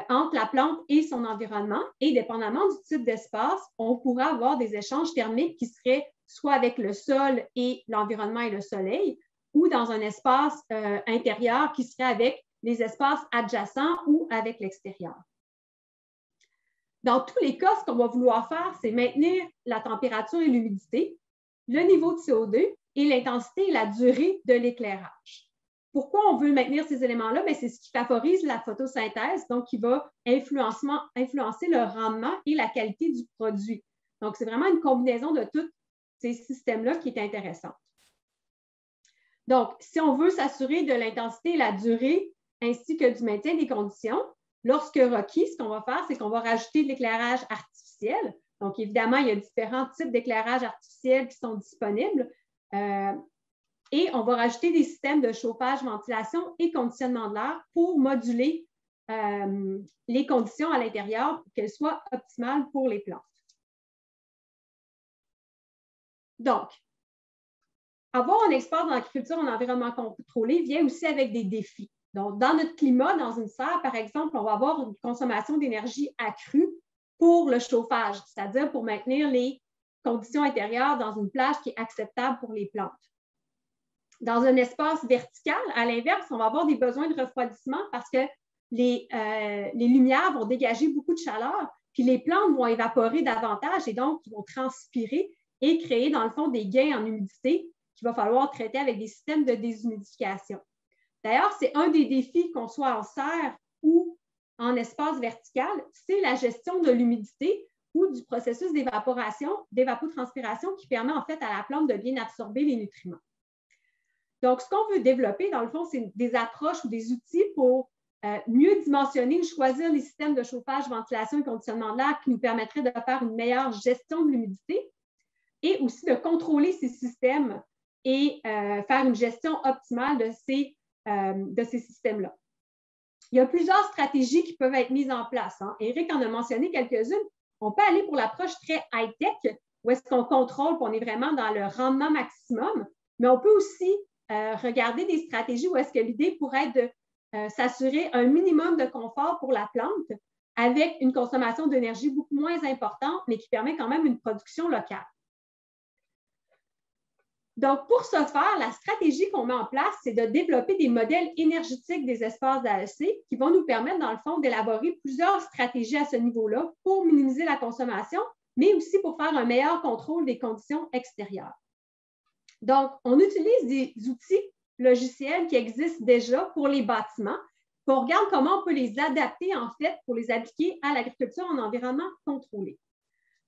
entre la plante et son environnement. Et dépendamment du type d'espace, on pourra avoir des échanges thermiques qui seraient soit avec le sol et l'environnement et le soleil, ou dans un espace intérieur qui serait avec les espaces adjacents ou avec l'extérieur. Dans tous les cas, ce qu'on va vouloir faire, c'est maintenir la température et l'humidité, le niveau de CO2 et l'intensité et la durée de l'éclairage. Pourquoi on veut maintenir ces éléments-là? C'est ce qui favorise la photosynthèse, donc qui va influencer le rendement et la qualité du produit. Donc, c'est vraiment une combinaison de tous ces systèmes-là qui est intéressante. Donc, si on veut s'assurer de l'intensité et la durée ainsi que du maintien des conditions, lorsque requis, ce qu'on va faire, c'est qu'on va rajouter de l'éclairage artificiel. Donc, évidemment, il y a différents types d'éclairage artificiel qui sont disponibles. Et on va rajouter des systèmes de chauffage, ventilation et conditionnement de l'air pour moduler les conditions à l'intérieur pour qu'elles soient optimales pour les plantes. Donc, avoir un espace dans l'agriculture en environnement contrôlé vient aussi avec des défis. Donc, dans notre climat, dans une serre, par exemple, on va avoir une consommation d'énergie accrue pour le chauffage, c'est-à-dire pour maintenir les conditions intérieures dans une plage qui est acceptable pour les plantes. Dans un espace vertical, à l'inverse, on va avoir des besoins de refroidissement parce que les lumières vont dégager beaucoup de chaleur, puis les plantes vont évaporer davantage et donc ils vont transpirer et créer, dans le fond, des gains en humidité qu'il va falloir traiter avec des systèmes de déshumidification. D'ailleurs, c'est un des défis qu'on soit en serre ou en espace vertical, c'est la gestion de l'humidité ou du processus d'évaporation, d'évapotranspiration qui permet en fait à la plante de bien absorber les nutriments. Donc, ce qu'on veut développer, dans le fond, c'est des approches ou des outils pour mieux dimensionner ou choisir les systèmes de chauffage, ventilation et conditionnement de l'air qui nous permettraient de faire une meilleure gestion de l'humidité et aussi de contrôler ces systèmes et faire une gestion optimale de ces systèmes-là. Il y a plusieurs stratégies qui peuvent être mises en place. Éric en a mentionné quelques-unes. On peut aller pour l'approche très high-tech, où est-ce qu'on contrôle, puis on est vraiment dans le rendement maximum, mais on peut aussi regarder des stratégies où est-ce que l'idée pourrait être de s'assurer un minimum de confort pour la plante avec une consommation d'énergie beaucoup moins importante, mais qui permet quand même une production locale. Donc, pour ce faire, la stratégie qu'on met en place, c'est de développer des modèles énergétiques des espaces d'AEC qui vont nous permettre, dans le fond, d'élaborer plusieurs stratégies à ce niveau-là pour minimiser la consommation, mais aussi pour faire un meilleur contrôle des conditions extérieures. Donc, on utilise des outils logiciels qui existent déjà pour les bâtiments, puis on regarde comment on peut les adapter, en fait, pour les appliquer à l'agriculture en environnement contrôlé.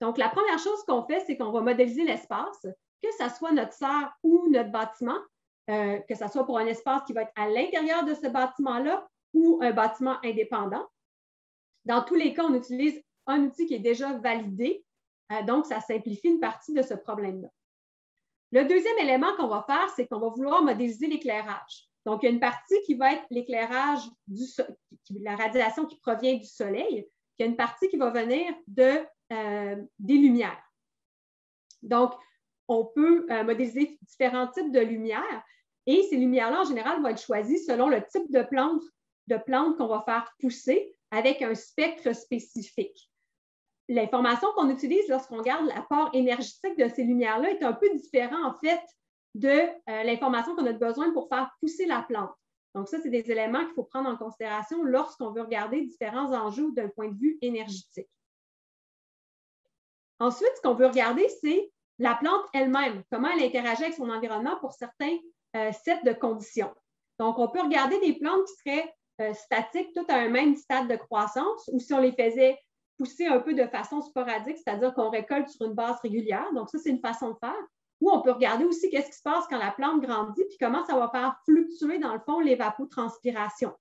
Donc, la première chose qu'on fait, c'est qu'on va modéliser l'espace, que ce soit notre serre ou notre bâtiment, que ce soit pour un espace qui va être à l'intérieur de ce bâtiment-là ou un bâtiment indépendant. Dans tous les cas, on utilise un outil qui est déjà validé, donc ça simplifie une partie de ce problème-là. Le deuxième élément qu'on va faire, c'est qu'on va vouloir modéliser l'éclairage. Donc, il y a une partie qui va être l'éclairage, la radiation qui provient du soleil, il y a une partie qui va venir des lumières. Donc, on peut modéliser différents types de lumières et ces lumières-là, en général, vont être choisies selon le type de plante qu'on va faire pousser avec un spectre spécifique. L'information qu'on utilise lorsqu'on regarde l'apport énergétique de ces lumières-là est un peu différent, en fait, de l'information qu'on a besoin pour faire pousser la plante. Donc, ça, c'est des éléments qu'il faut prendre en considération lorsqu'on veut regarder différents enjeux d'un point de vue énergétique. Ensuite, ce qu'on veut regarder, c'est la plante elle-même, comment elle interagit avec son environnement pour certains sets de conditions. Donc, on peut regarder des plantes qui seraient statiques, toutes à un même stade de croissance, ou si on les faisait pousser un peu de façon sporadique, c'est-à-dire qu'on récolte sur une base régulière. Donc, ça, c'est une façon de faire. Ou on peut regarder aussi qu'est-ce qui se passe quand la plante grandit, puis comment ça va faire fluctuer, dans le fond, l'évapotranspiration.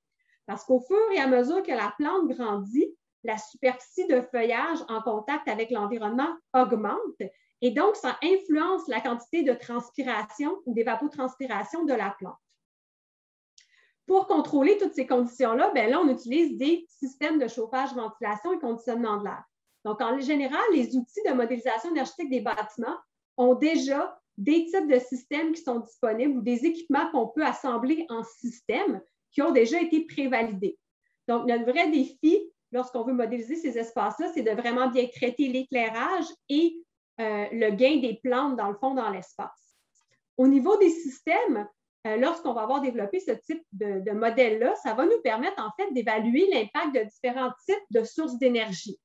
Parce qu'au fur et à mesure que la plante grandit, la superficie de feuillage en contact avec l'environnement augmente Et donc, ça influence la quantité de transpiration ou d'évapotranspiration de la plante. Pour contrôler toutes ces conditions-là, bien là, on utilise des systèmes de chauffage, ventilation et conditionnement de l'air. Donc, en général, les outils de modélisation énergétique des bâtiments ont déjà des types de systèmes qui sont disponibles ou des équipements qu'on peut assembler en système qui ont déjà été prévalidés. Donc, notre vrai défi, lorsqu'on veut modéliser ces espaces-là, c'est de vraiment bien traiter l'éclairage et le gain des plantes, dans le fond, dans l'espace. Au niveau des systèmes, lorsqu'on va avoir développé ce type de modèle-là, ça va nous permettre, en fait, d'évaluer l'impact de différents types de sources d'énergie.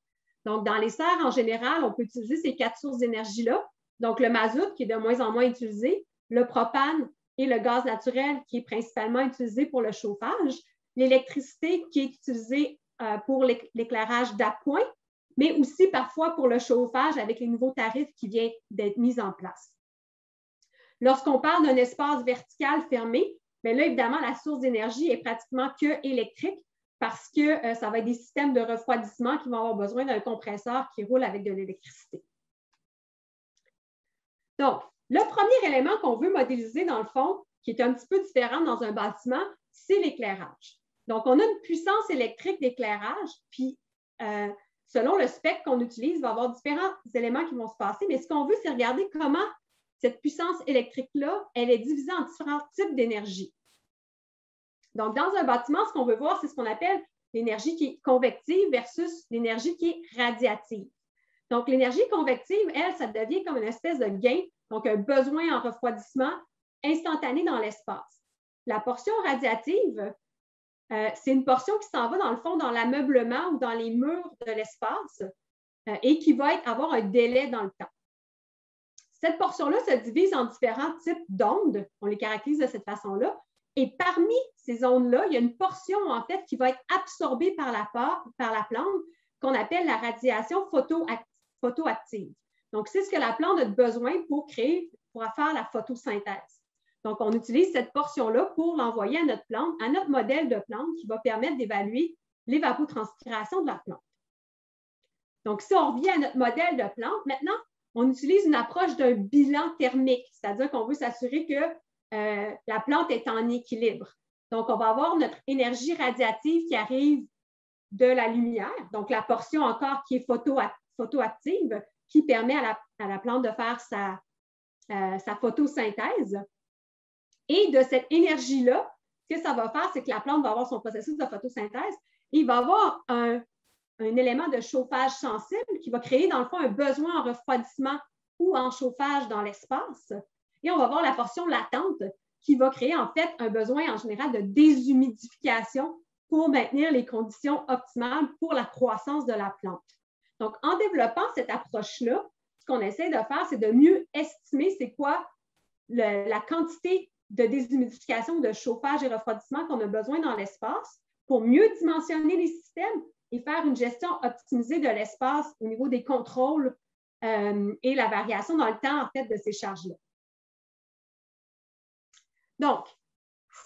Donc, dans les serres, en général, on peut utiliser ces 4 sources d'énergie-là. Donc, le mazout, qui est de moins en moins utilisé, le propane et le gaz naturel, qui est principalement utilisé pour le chauffage, l'électricité, qui est utilisée pour l'éclairage d'appoint, mais aussi parfois pour le chauffage avec les nouveaux tarifs qui viennent d'être mis en place. Lorsqu'on parle d'un espace vertical fermé, bien là, évidemment, la source d'énergie est pratiquement que électrique parce que ça va être des systèmes de refroidissement qui vont avoir besoin d'un compresseur qui roule avec de l'électricité. Donc, le premier élément qu'on veut modéliser, dans le fond, qui est un petit peu différent dans un bâtiment, c'est l'éclairage. Donc, on a une puissance électrique d'éclairage, puis selon le spectre qu'on utilise, il va y avoir différents éléments qui vont se passer, mais ce qu'on veut, c'est regarder comment cette puissance électrique-là, elle est divisée en différents types d'énergie. Donc, dans un bâtiment, ce qu'on veut voir, c'est ce qu'on appelle l'énergie qui est convective versus l'énergie qui est radiative. Donc, l'énergie convective, elle, ça devient comme une espèce de gain, donc un besoin en refroidissement instantané dans l'espace. La portion radiative, c'est une portion qui s'en va, dans le fond, dans l'ameublement ou dans les murs de l'espace et qui va avoir un délai dans le temps. Cette portion-là se divise en différents types d'ondes, on les caractérise de cette façon-là, et parmi ces ondes-là, il y a une portion, en fait, qui va être absorbée par la plante, qu'on appelle la radiation photoactive. Donc, c'est ce que la plante a besoin pour faire la photosynthèse. Donc, on utilise cette portion-là pour l'envoyer à notre plante, à notre modèle de plante qui va permettre d'évaluer l'évapotranspiration de la plante. Donc, si on revient à notre modèle de plante, maintenant, on utilise une approche d'un bilan thermique, c'est-à-dire qu'on veut s'assurer que la plante est en équilibre. Donc, on va avoir notre énergie radiative qui arrive de la lumière, donc la portion encore qui est photoactive, qui permet à la plante de faire sa photosynthèse. Et de cette énergie-là, ce que ça va faire, c'est que la plante va avoir son processus de photosynthèse et il va avoir un élément de chauffage sensible qui va créer, dans le fond, un besoin en refroidissement ou en chauffage dans l'espace. Et on va avoir la portion latente qui va créer, en fait, un besoin en général de déshumidification pour maintenir les conditions optimales pour la croissance de la plante. Donc, en développant cette approche-là, ce qu'on essaie de faire, c'est de mieux estimer c'est quoi la quantité de déshumidification, de chauffage et refroidissement qu'on a besoin dans l'espace pour mieux dimensionner les systèmes et faire une gestion optimisée de l'espace au niveau des contrôles et la variation dans le temps, en fait, de ces charges-là. Donc,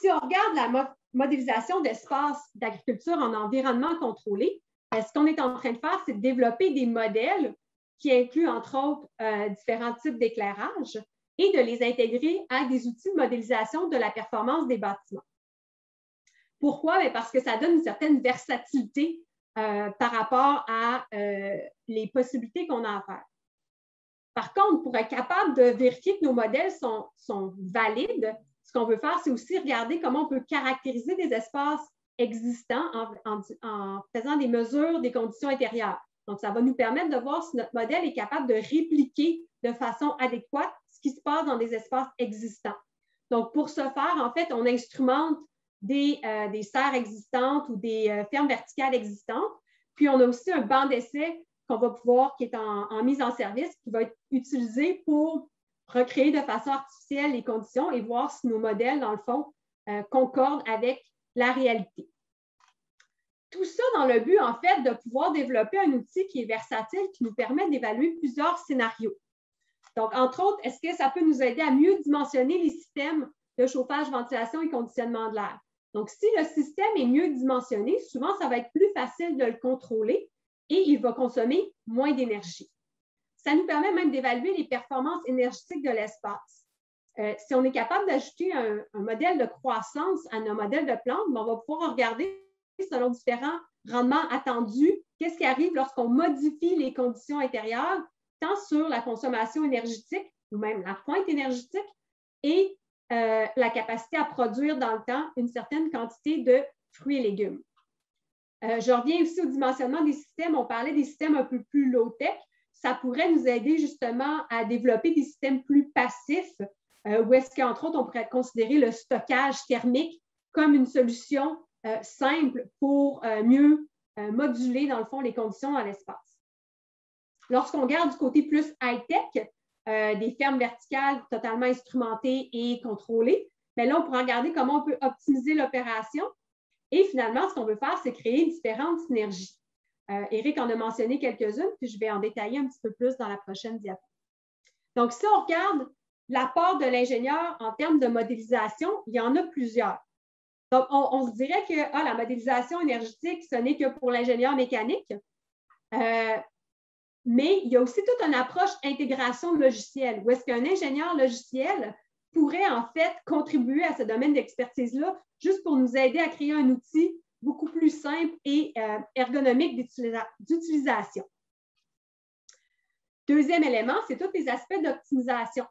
si on regarde la modélisation d'espaces d'agriculture en environnement contrôlé, ce qu'on est en train de faire, c'est de développer des modèles qui incluent, entre autres, différents types d'éclairage et de les intégrer à des outils de modélisation de la performance des bâtiments. Pourquoi? Bien, parce que ça donne une certaine versatilité par rapport à les possibilités qu'on a à faire. Par contre, pour être capable de vérifier que nos modèles sont valides, ce qu'on veut faire, c'est aussi regarder comment on peut caractériser des espaces existants en faisant des mesures des conditions intérieures. Donc, ça va nous permettre de voir si notre modèle est capable de répliquer de façon adéquate ce qui se passe dans des espaces existants. Donc, pour ce faire, en fait, on instrumente des serres existantes ou des fermes verticales existantes. Puis, on a aussi un banc d'essai qu'on va pouvoir, qui est en mise en service, qui va être utilisé pour recréer de façon artificielle les conditions et voir si nos modèles, dans le fond, concordent avec la réalité. Tout ça dans le but, en fait, de pouvoir développer un outil qui est versatile, qui nous permet d'évaluer plusieurs scénarios. Donc, entre autres, est-ce que ça peut nous aider à mieux dimensionner les systèmes de chauffage, ventilation et conditionnement de l'air? Donc, si le système est mieux dimensionné, souvent, ça va être plus facile de le contrôler et il va consommer moins d'énergie. ça nous permet même d'évaluer les performances énergétiques de l'espace. Si on est capable d'ajouter un modèle de croissance à nos modèles de plantes, on va pouvoir regarder selon différents rendements attendus, qu'est-ce qui arrive lorsqu'on modifie les conditions intérieures, tant sur la consommation énergétique ou même la pointe énergétique et la capacité à produire dans le temps une certaine quantité de fruits et légumes. Je reviens aussi au dimensionnement des systèmes. On parlait des systèmes un peu plus low-tech. Ça pourrait nous aider justement à développer des systèmes plus passifs, où est-ce qu'entre autres, on pourrait considérer le stockage thermique comme une solution simple pour mieux moduler, dans le fond, les conditions dans l'espace. Lorsqu'on regarde du côté plus high-tech, des fermes verticales totalement instrumentées et contrôlées, bien là, on pourra regarder comment on peut optimiser l'opération. Et finalement, ce qu'on veut faire, c'est créer différentes synergies. Éric en a mentionné quelques-unes, puis je vais en détailler un petit peu plus dans la prochaine diapo. Donc, si on regarde l'apport de l'ingénieur en termes de modélisation, il y en a plusieurs. Donc, on se dirait que la modélisation énergétique, ce n'est que pour l'ingénieur mécanique, mais il y a aussi toute une approche intégration logicielle, où est-ce qu'un ingénieur logiciel pourrait en fait contribuer à ce domaine d'expertise-là, juste pour nous aider à créer un outil beaucoup plus simple et ergonomique d'utilisation. Deuxième élément, c'est tous les aspects d'optimisation.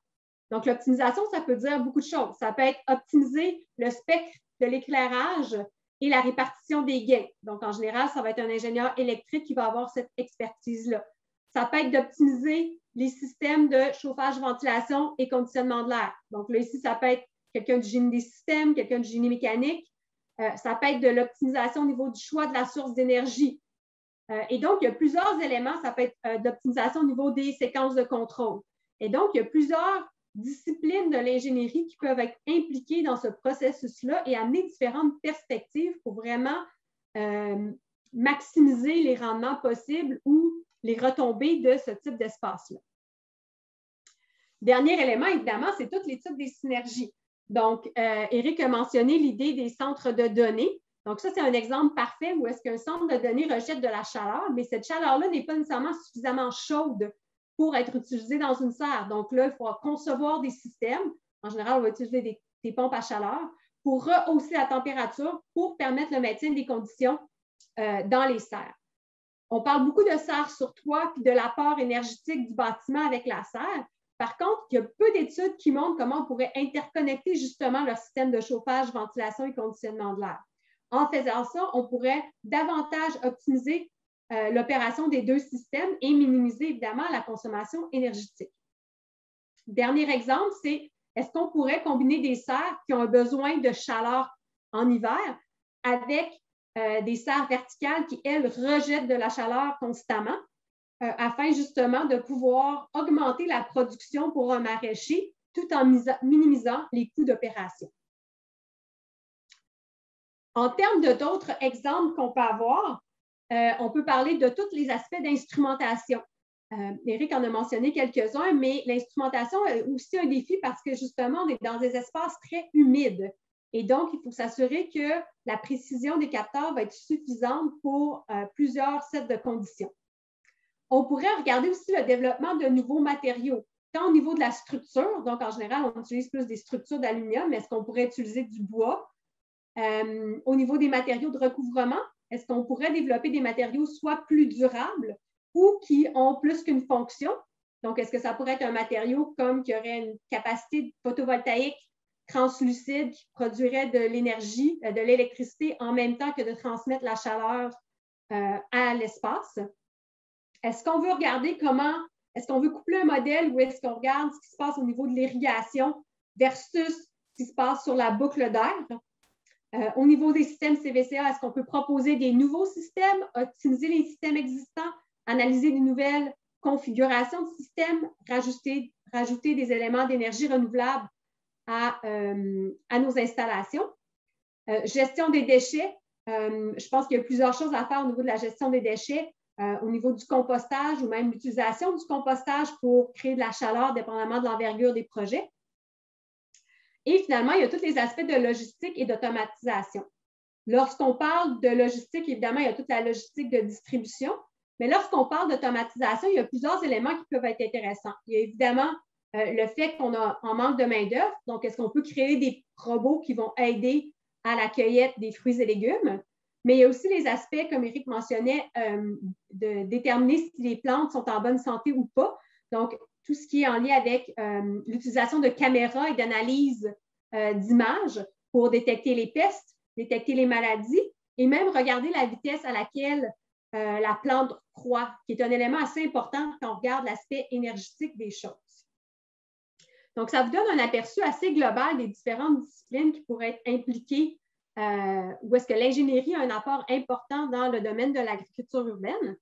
Donc, l'optimisation, ça peut dire beaucoup de choses. Ça peut être optimiser le spectre de l'éclairage et la répartition des gains. Donc, en général, ça va être un ingénieur électrique qui va avoir cette expertise-là. Ça peut être d'optimiser les systèmes de chauffage, ventilation et conditionnement de l'air. Donc, là, ici, ça peut être quelqu'un du génie des systèmes, quelqu'un du génie mécanique. Ça peut être de l'optimisation au niveau du choix de la source d'énergie. Et donc, il y a plusieurs éléments. Ça peut être d'optimisation au niveau des séquences de contrôle. Et donc, il y a plusieurs disciplines de l'ingénierie qui peuvent être impliquées dans ce processus-là et amener différentes perspectives pour vraiment maximiser les rendements possibles ou les retombées de ce type d'espace-là. Dernier élément, évidemment, c'est toute l'étude des synergies. Donc, Éric a mentionné l'idée des centres de données. Donc, ça, c'est un exemple parfait où est-ce qu'un centre de données rejette de la chaleur, mais cette chaleur-là n'est pas nécessairement suffisamment chaude pour être utilisée dans une serre. Donc, là, il faut concevoir des systèmes. En général, on va utiliser des pompes à chaleur pour rehausser la température pour permettre le maintien des conditions dans les serres. On parle beaucoup de serre sur toit puis de l'apport énergétique du bâtiment avec la serre. Par contre, il y a peu d'études qui montrent comment on pourrait interconnecter justement leur système de chauffage, ventilation et conditionnement de l'air. En faisant ça, on pourrait davantage optimiser l'opération des deux systèmes et minimiser évidemment la consommation énergétique. Dernier exemple, c'est est-ce qu'on pourrait combiner des serres qui ont un besoin de chaleur en hiver avec des serres verticales qui, elles, rejettent de la chaleur constamment afin justement de pouvoir augmenter la production pour un maraîcher tout en minimisant les coûts d'opération. En termes d'autres exemples qu'on peut avoir, on peut parler de tous les aspects d'instrumentation. Éric en a mentionné quelques-uns, mais l'instrumentation est aussi un défi parce que justement, on est dans des espaces très humides. Et donc, il faut s'assurer que la précision des capteurs va être suffisante pour plusieurs sets de conditions. On pourrait regarder aussi le développement de nouveaux matériaux, tant au niveau de la structure, donc en général, on utilise plus des structures d'aluminium, mais est-ce qu'on pourrait utiliser du bois? Au niveau des matériaux de recouvrement, est-ce qu'on pourrait développer des matériaux soit plus durables ou qui ont plus qu'une fonction? Donc, est-ce que ça pourrait être un matériau comme qui aurait une capacité photovoltaïque translucide qui produirait de l'énergie, de l'électricité en même temps que de transmettre la chaleur à l'espace? Est-ce qu'on veut regarder comment, est-ce qu'on veut coupler un modèle ou est-ce qu'on regarde ce qui se passe au niveau de l'irrigation versus ce qui se passe sur la boucle d'air? Au niveau des systèmes CVCA, est-ce qu'on peut proposer des nouveaux systèmes, optimiser les systèmes existants, analyser des nouvelles configurations de systèmes, rajouter des éléments d'énergie renouvelable à nos installations? Gestion des déchets, je pense qu'il y a plusieurs choses à faire au niveau de la gestion des déchets, au niveau du compostage ou même l'utilisation du compostage pour créer de la chaleur dépendamment de l'envergure des projets. Et finalement, il y a tous les aspects de logistique et d'automatisation. Lorsqu'on parle de logistique, évidemment, il y a toute la logistique de distribution, Mais lorsqu'on parle d'automatisation, il y a plusieurs éléments qui peuvent être intéressants. Il y a évidemment le fait qu'on a en manque de main-d'œuvre. Donc, est-ce qu'on peut créer des robots qui vont aider à la cueillette des fruits et légumes? Mais il y a aussi les aspects, comme Éric mentionnait, de déterminer si les plantes sont en bonne santé ou pas. Donc, tout ce qui est en lien avec l'utilisation de caméras et d'analyse d'images pour détecter les pestes, détecter les maladies et même regarder la vitesse à laquelle la plante croît, qui est un élément assez important quand on regarde l'aspect énergétique des choses. Donc, ça vous donne un aperçu assez global des différentes disciplines qui pourraient être impliquées où est-ce que l'ingénierie a un apport important dans le domaine de l'agriculture urbaine.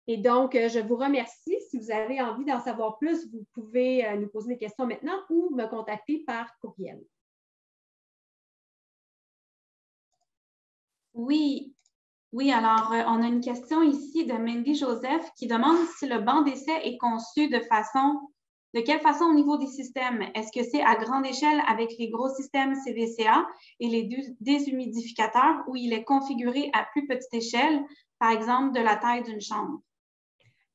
Et donc, je vous remercie. Si vous avez envie d'en savoir plus, vous pouvez nous poser des questions maintenant ou me contacter par courriel. Oui, alors on a une question ici de Mandy Joseph qui demande si le banc d'essai est conçu de quelle façon au niveau des systèmes? Est-ce que c'est à grande échelle avec les gros systèmes CVCA et les déshumidificateurs ou il est configuré à plus petite échelle, par exemple de la taille d'une chambre?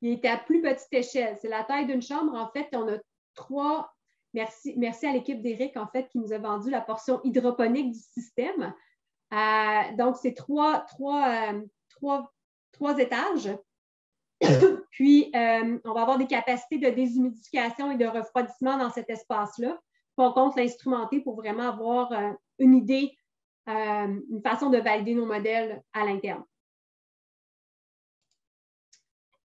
Il est à plus petite échelle. C'est la taille d'une chambre. En fait, on a trois. Merci à l'équipe d'Éric, en fait, qui nous a vendu la portion hydroponique du système. Donc, c'est trois étages. Puis, on va avoir des capacités de déshumidification et de refroidissement dans cet espace-là. On compte l'instrumenter pour vraiment avoir une idée, une façon de valider nos modèles à l'interne.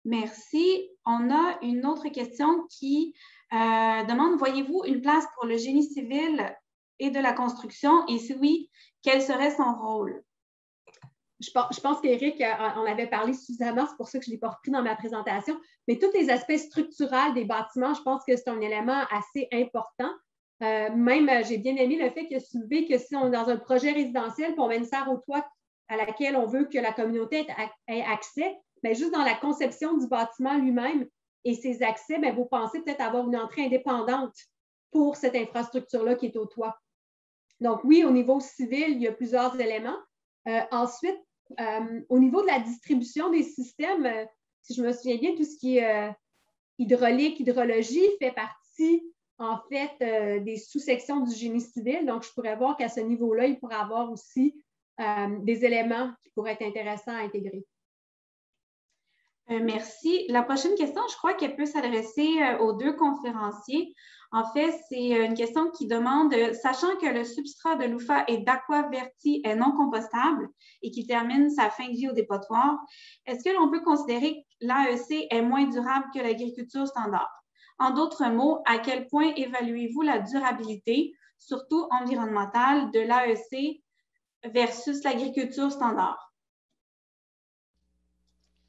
Merci. On a une autre question qui demande, voyez-vous une place pour le génie civil et de la construction? Et si oui, quel serait son rôle? Je pense qu'Éric en avait parlé suffisamment, c'est pour ça que je ne l'ai pas repris dans ma présentation, mais tous les aspects structurels des bâtiments, je pense que c'est un élément assez important. Même, j'ai bien aimé le fait qu'il a soulevé que si on est dans un projet résidentiel, puis on met une serre au toit à laquelle on veut que la communauté ait accès, bien, juste dans la conception du bâtiment lui-même et ses accès, bien, vous pensez peut-être avoir une entrée indépendante pour cette infrastructure-là qui est au toit. Donc oui, au niveau civil, il y a plusieurs éléments. Ensuite, au niveau de la distribution des systèmes, si je me souviens bien, tout ce qui est hydraulique, hydrologie fait partie, en fait, des sous-sections du génie civil. Donc, je pourrais voir qu'à ce niveau-là, il pourrait y avoir aussi des éléments qui pourraient être intéressants à intégrer. Merci. La prochaine question, je crois qu'elle peut s'adresser aux deux conférenciers. En fait, c'est une question qui demande, sachant que le substrat de l'UFA et d'Aqua-Verti est non compostable et qu'il termine sa fin de vie au dépotoir, est-ce que l'on peut considérer que l'AEC est moins durable que l'agriculture standard? En d'autres mots, à quel point évaluez-vous la durabilité, surtout environnementale, de l'AEC versus l'agriculture standard?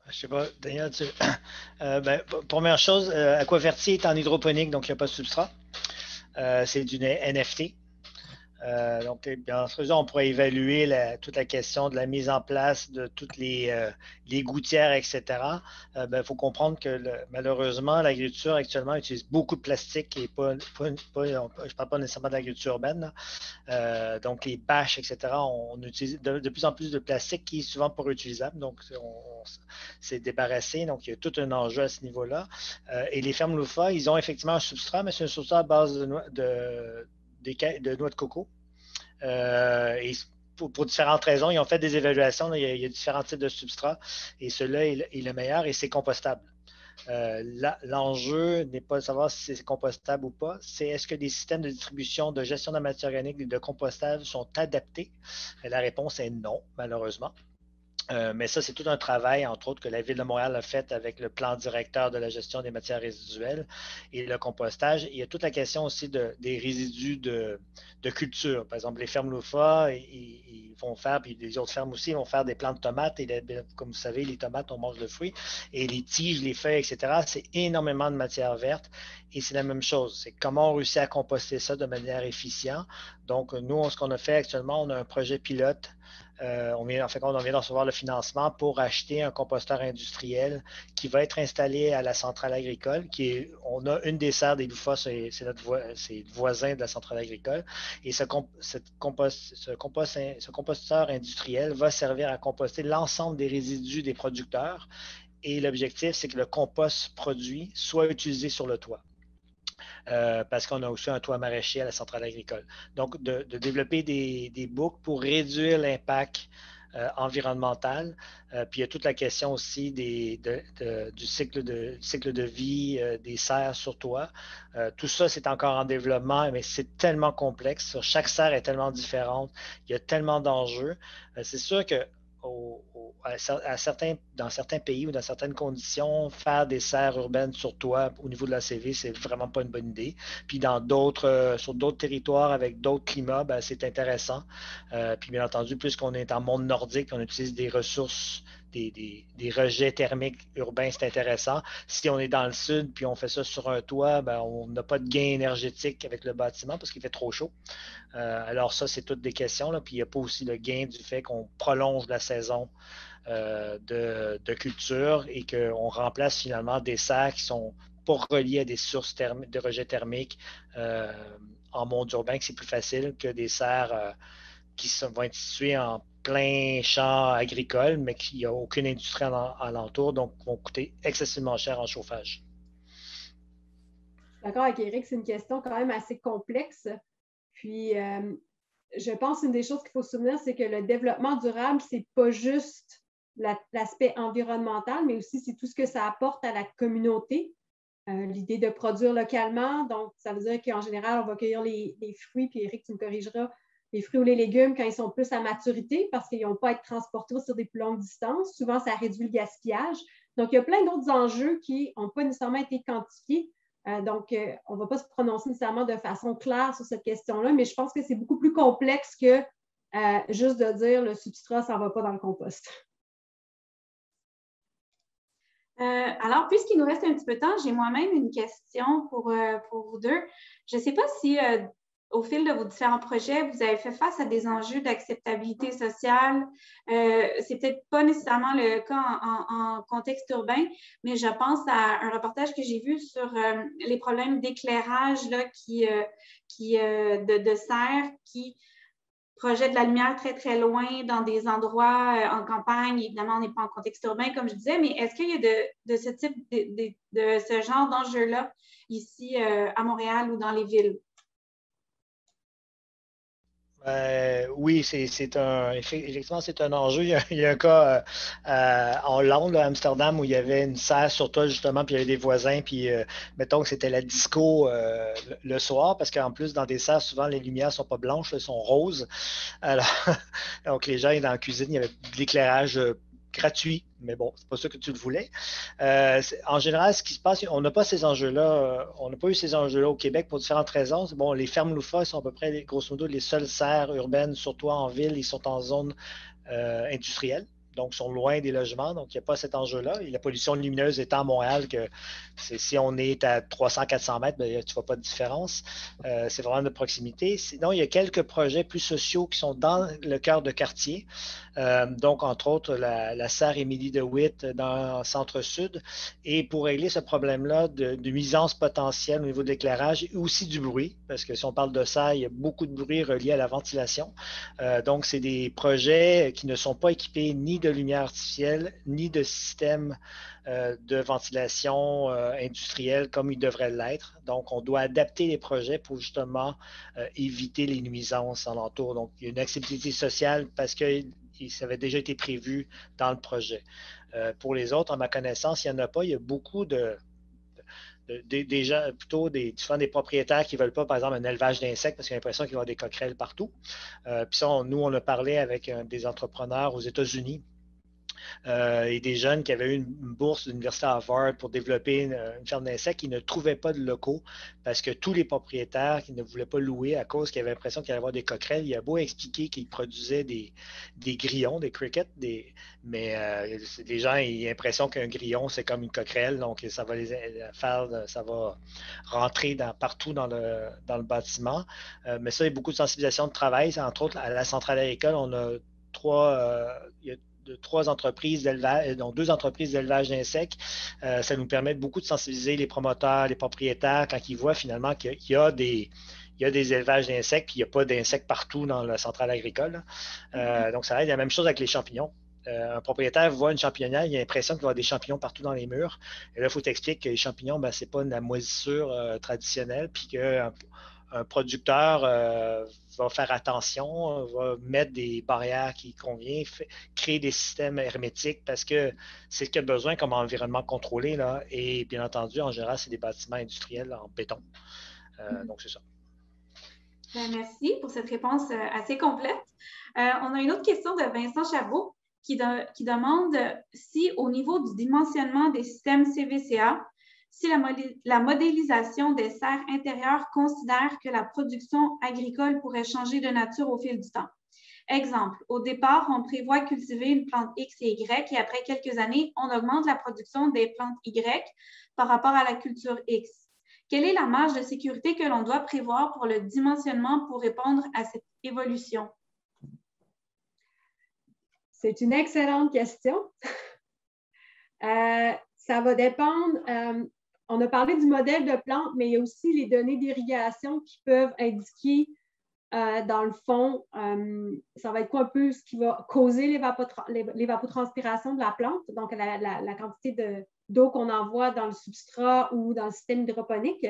Je ne sais pas, Daniel, première chose, Aquaverti est en hydroponique, donc il n'y a pas de substrat. C'est du NFT. Donc, dans ce cas, on pourrait évaluer toute la question de la mise en place de toutes les gouttières, etc. Il faut comprendre que malheureusement, l'agriculture actuellement utilise beaucoup de plastique et je ne parle pas nécessairement de l'agriculture urbaine. Donc, les bâches, etc., on utilise de plus en plus de plastique qui est souvent pas réutilisable. Donc, on s'est débarrassé. Donc, il y a tout un enjeu à ce niveau-là. Et les fermes LUFA, ils ont effectivement un substrat, mais c'est un substrat à base de noix de coco. Et pour différentes raisons, ils ont fait des évaluations. Il y a différents types de substrats et celui-là est le meilleur et c'est compostable. L'enjeu n'est pas de savoir si c'est compostable ou pas, c'est est-ce que les systèmes de distribution, de gestion de la matière organique et de compostage sont adaptés? La réponse est non, malheureusement. Mais ça, c'est tout un travail, entre autres, que la Ville de Montréal a fait avec le plan directeur de la gestion des matières résiduelles et le compostage. Il y a toute la question aussi des résidus de culture. Par exemple, les fermes LUFA, ils vont faire, puis les autres fermes aussi, ils vont faire des plants de tomates. Et comme vous savez, les tomates, on mange le fruit. Et les tiges, les feuilles, etc., c'est énormément de matière verte. Et c'est la même chose. C'est comment on réussit à composter ça de manière efficiente. Donc, nous, ce qu'on a fait actuellement, on a un projet pilote. On vient de recevoir le financement pour acheter un composteur industriel qui va être installé à la centrale agricole. On a une des serres des LUFA, c'est le voisin de la centrale agricole. Et ce composteur industriel va servir à composter l'ensemble des résidus des producteurs Et l'objectif, c'est que le compost produit soit utilisé sur le toit. Parce qu'on a aussi un toit maraîcher à la centrale agricole. Donc, de développer des boucles pour réduire l'impact environnemental. Puis il y a toute la question aussi du cycle de vie des serres sur toit. Tout ça, c'est encore en développement, mais c'est tellement complexe. Chaque serre est tellement différente. Il y a tellement d'enjeux. C'est sûr que dans certains pays ou dans certaines conditions, faire des serres urbaines sur toit au niveau de la CV, c'est vraiment pas une bonne idée. Puis sur d'autres territoires avec d'autres climats, ben, c'est intéressant. Puis bien entendu, plus qu'on est en monde nordique, on utilise des ressources, des rejets thermiques urbains, c'est intéressant. Si on est dans le sud puis on fait ça sur un toit, ben, on n'a pas de gain énergétique avec le bâtiment parce qu'il fait trop chaud. Alors ça, c'est toutes des questions. Là. Puis il n'y a pas aussi le gain du fait qu'on prolonge la saison de culture et qu'on remplace finalement des serres qui sont pas reliées à des sources de rejet thermique en monde urbain, que c'est plus facile que des serres qui vont être situées en plein champ agricole, mais qu'il n'y a aucune industrie alentour, donc vont coûter excessivement cher en chauffage. D'accord avec Éric, c'est une question quand même assez complexe. Puis, je pense qu'une des choses qu'il faut se souvenir, c'est que le développement durable, ce n'est pas juste l'aspect environnemental, mais aussi c'est tout ce que ça apporte à la communauté. L'idée de produire localement, donc ça veut dire qu'en général, on va cueillir les fruits, puis Éric, tu me corrigeras, les fruits ou les légumes quand ils sont plus à maturité parce qu'ils n'ont pas à être transportés sur des plus longues distances. Souvent, ça réduit le gaspillage. Donc, il y a plein d'autres enjeux qui n'ont pas nécessairement été quantifiés. Donc, on ne va pas se prononcer nécessairement de façon claire sur cette question-là, mais je pense que c'est beaucoup plus complexe que juste de dire le substrat, ça ne va pas dans le compost. Alors, puisqu'il nous reste un petit peu de temps, j'ai moi-même une question pour vous deux. Je ne sais pas si au fil de vos différents projets, vous avez fait face à des enjeux d'acceptabilité sociale. C'est peut-être pas nécessairement le cas en contexte urbain, mais je pense à un reportage que j'ai vu sur les problèmes d'éclairage de serre qui projettent de la lumière très, très loin dans des endroits en campagne. Évidemment, on n'est pas en contexte urbain, comme je disais, mais est-ce qu'il y a de ce type, de ce genre d'enjeux-là ici à Montréal ou dans les villes? Oui, effectivement, c'est un enjeu. Il y a un cas en Hollande, à Amsterdam, où il y avait une serre sur toit, justement, puis il y avait des voisins, puis mettons que c'était la disco le soir, parce qu'en plus, dans des serres, souvent, les lumières ne sont pas blanches, elles sont roses. Alors, donc, les gens, dans la cuisine, il y avait de l'éclairage gratuit, mais bon, c'est pas ça que tu le voulais. En général, ce qui se passe, on n'a pas ces enjeux-là, on n'a pas eu ces enjeux-là au Québec pour différentes raisons. Bon, les fermes loufa sont à peu près, grosso modo, les seules serres urbaines, surtout en ville, ils sont en zone industrielle. Donc, sont loin des logements, donc il n'y a pas cet enjeu-là. Et la pollution lumineuse étant à Montréal, que si on est à 300-400 mètres, ben, tu ne vois pas de différence. C'est vraiment de proximité. Sinon, il y a quelques projets plus sociaux qui sont dans le cœur de quartier. Donc, entre autres, la serre Émilie de Witt dans le centre-sud. Et pour régler ce problème-là de nuisance potentielle au niveau de l'éclairage et aussi du bruit, parce que si on parle de serre, il y a beaucoup de bruit relié à la ventilation. Donc, c'est des projets qui ne sont pas équipés ni de lumière artificielle, ni de système de ventilation industrielle comme ils devraient l'être. Donc, on doit adapter les projets pour justement éviter les nuisances alentour. Donc, il y a une accessibilité sociale parce que ça avait déjà été prévu dans le projet. Pour les autres, à ma connaissance, il n'y en a pas. Il y a beaucoup des gens, plutôt souvent des propriétaires qui ne veulent pas, par exemple, un élevage d'insectes parce qu'ils ont l'impression qu'il va y avoir des coquerelles partout. Puis ça, nous, on a parlé avec des entrepreneurs aux États-Unis et des jeunes qui avaient eu une bourse de l'Université Harvard pour développer une ferme d'insectes qui ne trouvaient pas de locaux parce que tous les propriétaires qui ne voulaient pas louer à cause qu'ils avaient l'impression qu'il allait y avoir des coquerelles, il a beau expliquer qu'ils produisaient des grillons, des crickets, mais les gens ont l'impression qu'un grillon, c'est comme une coquerelle, donc ça va ça va rentrer partout dans le bâtiment. Mais ça, il y a beaucoup de sensibilisation de travail. Entre autres, à la centrale agricole, on a trois entreprises d'élevage, donc 2 entreprises d'élevage d'insectes. Ça nous permet beaucoup de sensibiliser les promoteurs, les propriétaires, quand ils voient finalement qu'il y a des élevages d'insectes, puis il n'y a pas d'insectes partout dans la centrale agricole. Donc, ça aide. La même chose avec les champignons. un propriétaire voit une champignon, il a l'impression qu'il va y avoir des champignons partout dans les murs. Et là, il faut t'expliquer que les champignons, ce n'est pas de la moisissure traditionnelle, puis qu'un producteur va faire attention, va mettre des barrières qui conviennent, créer des systèmes hermétiques parce que c'est ce qu'il a besoin comme environnement contrôlé. Là, et bien entendu, en général, c'est des bâtiments industriels en béton. Donc, c'est ça. Bien, merci pour cette réponse assez complète. On a une autre question de Vincent Chabot qui demande si, au niveau du dimensionnement des systèmes CVCA, si la modélisation des serres intérieures considère que la production agricole pourrait changer de nature au fil du temps. Exemple, au départ, on prévoit cultiver une plante X et Y et après quelques années, on augmente la production des plantes Y par rapport à la culture X. Quelle est la marge de sécurité que l'on doit prévoir pour le dimensionnement pour répondre à cette évolution? C'est une excellente question. Ça va dépendre. On a parlé du modèle de plante, mais il y a aussi les données d'irrigation qui peuvent indiquer, dans le fond, ça va être quoi un peu ce qui va causer l'évapotranspiration de la plante, donc la quantité d'eau qu'on envoie dans le substrat ou dans le système hydroponique.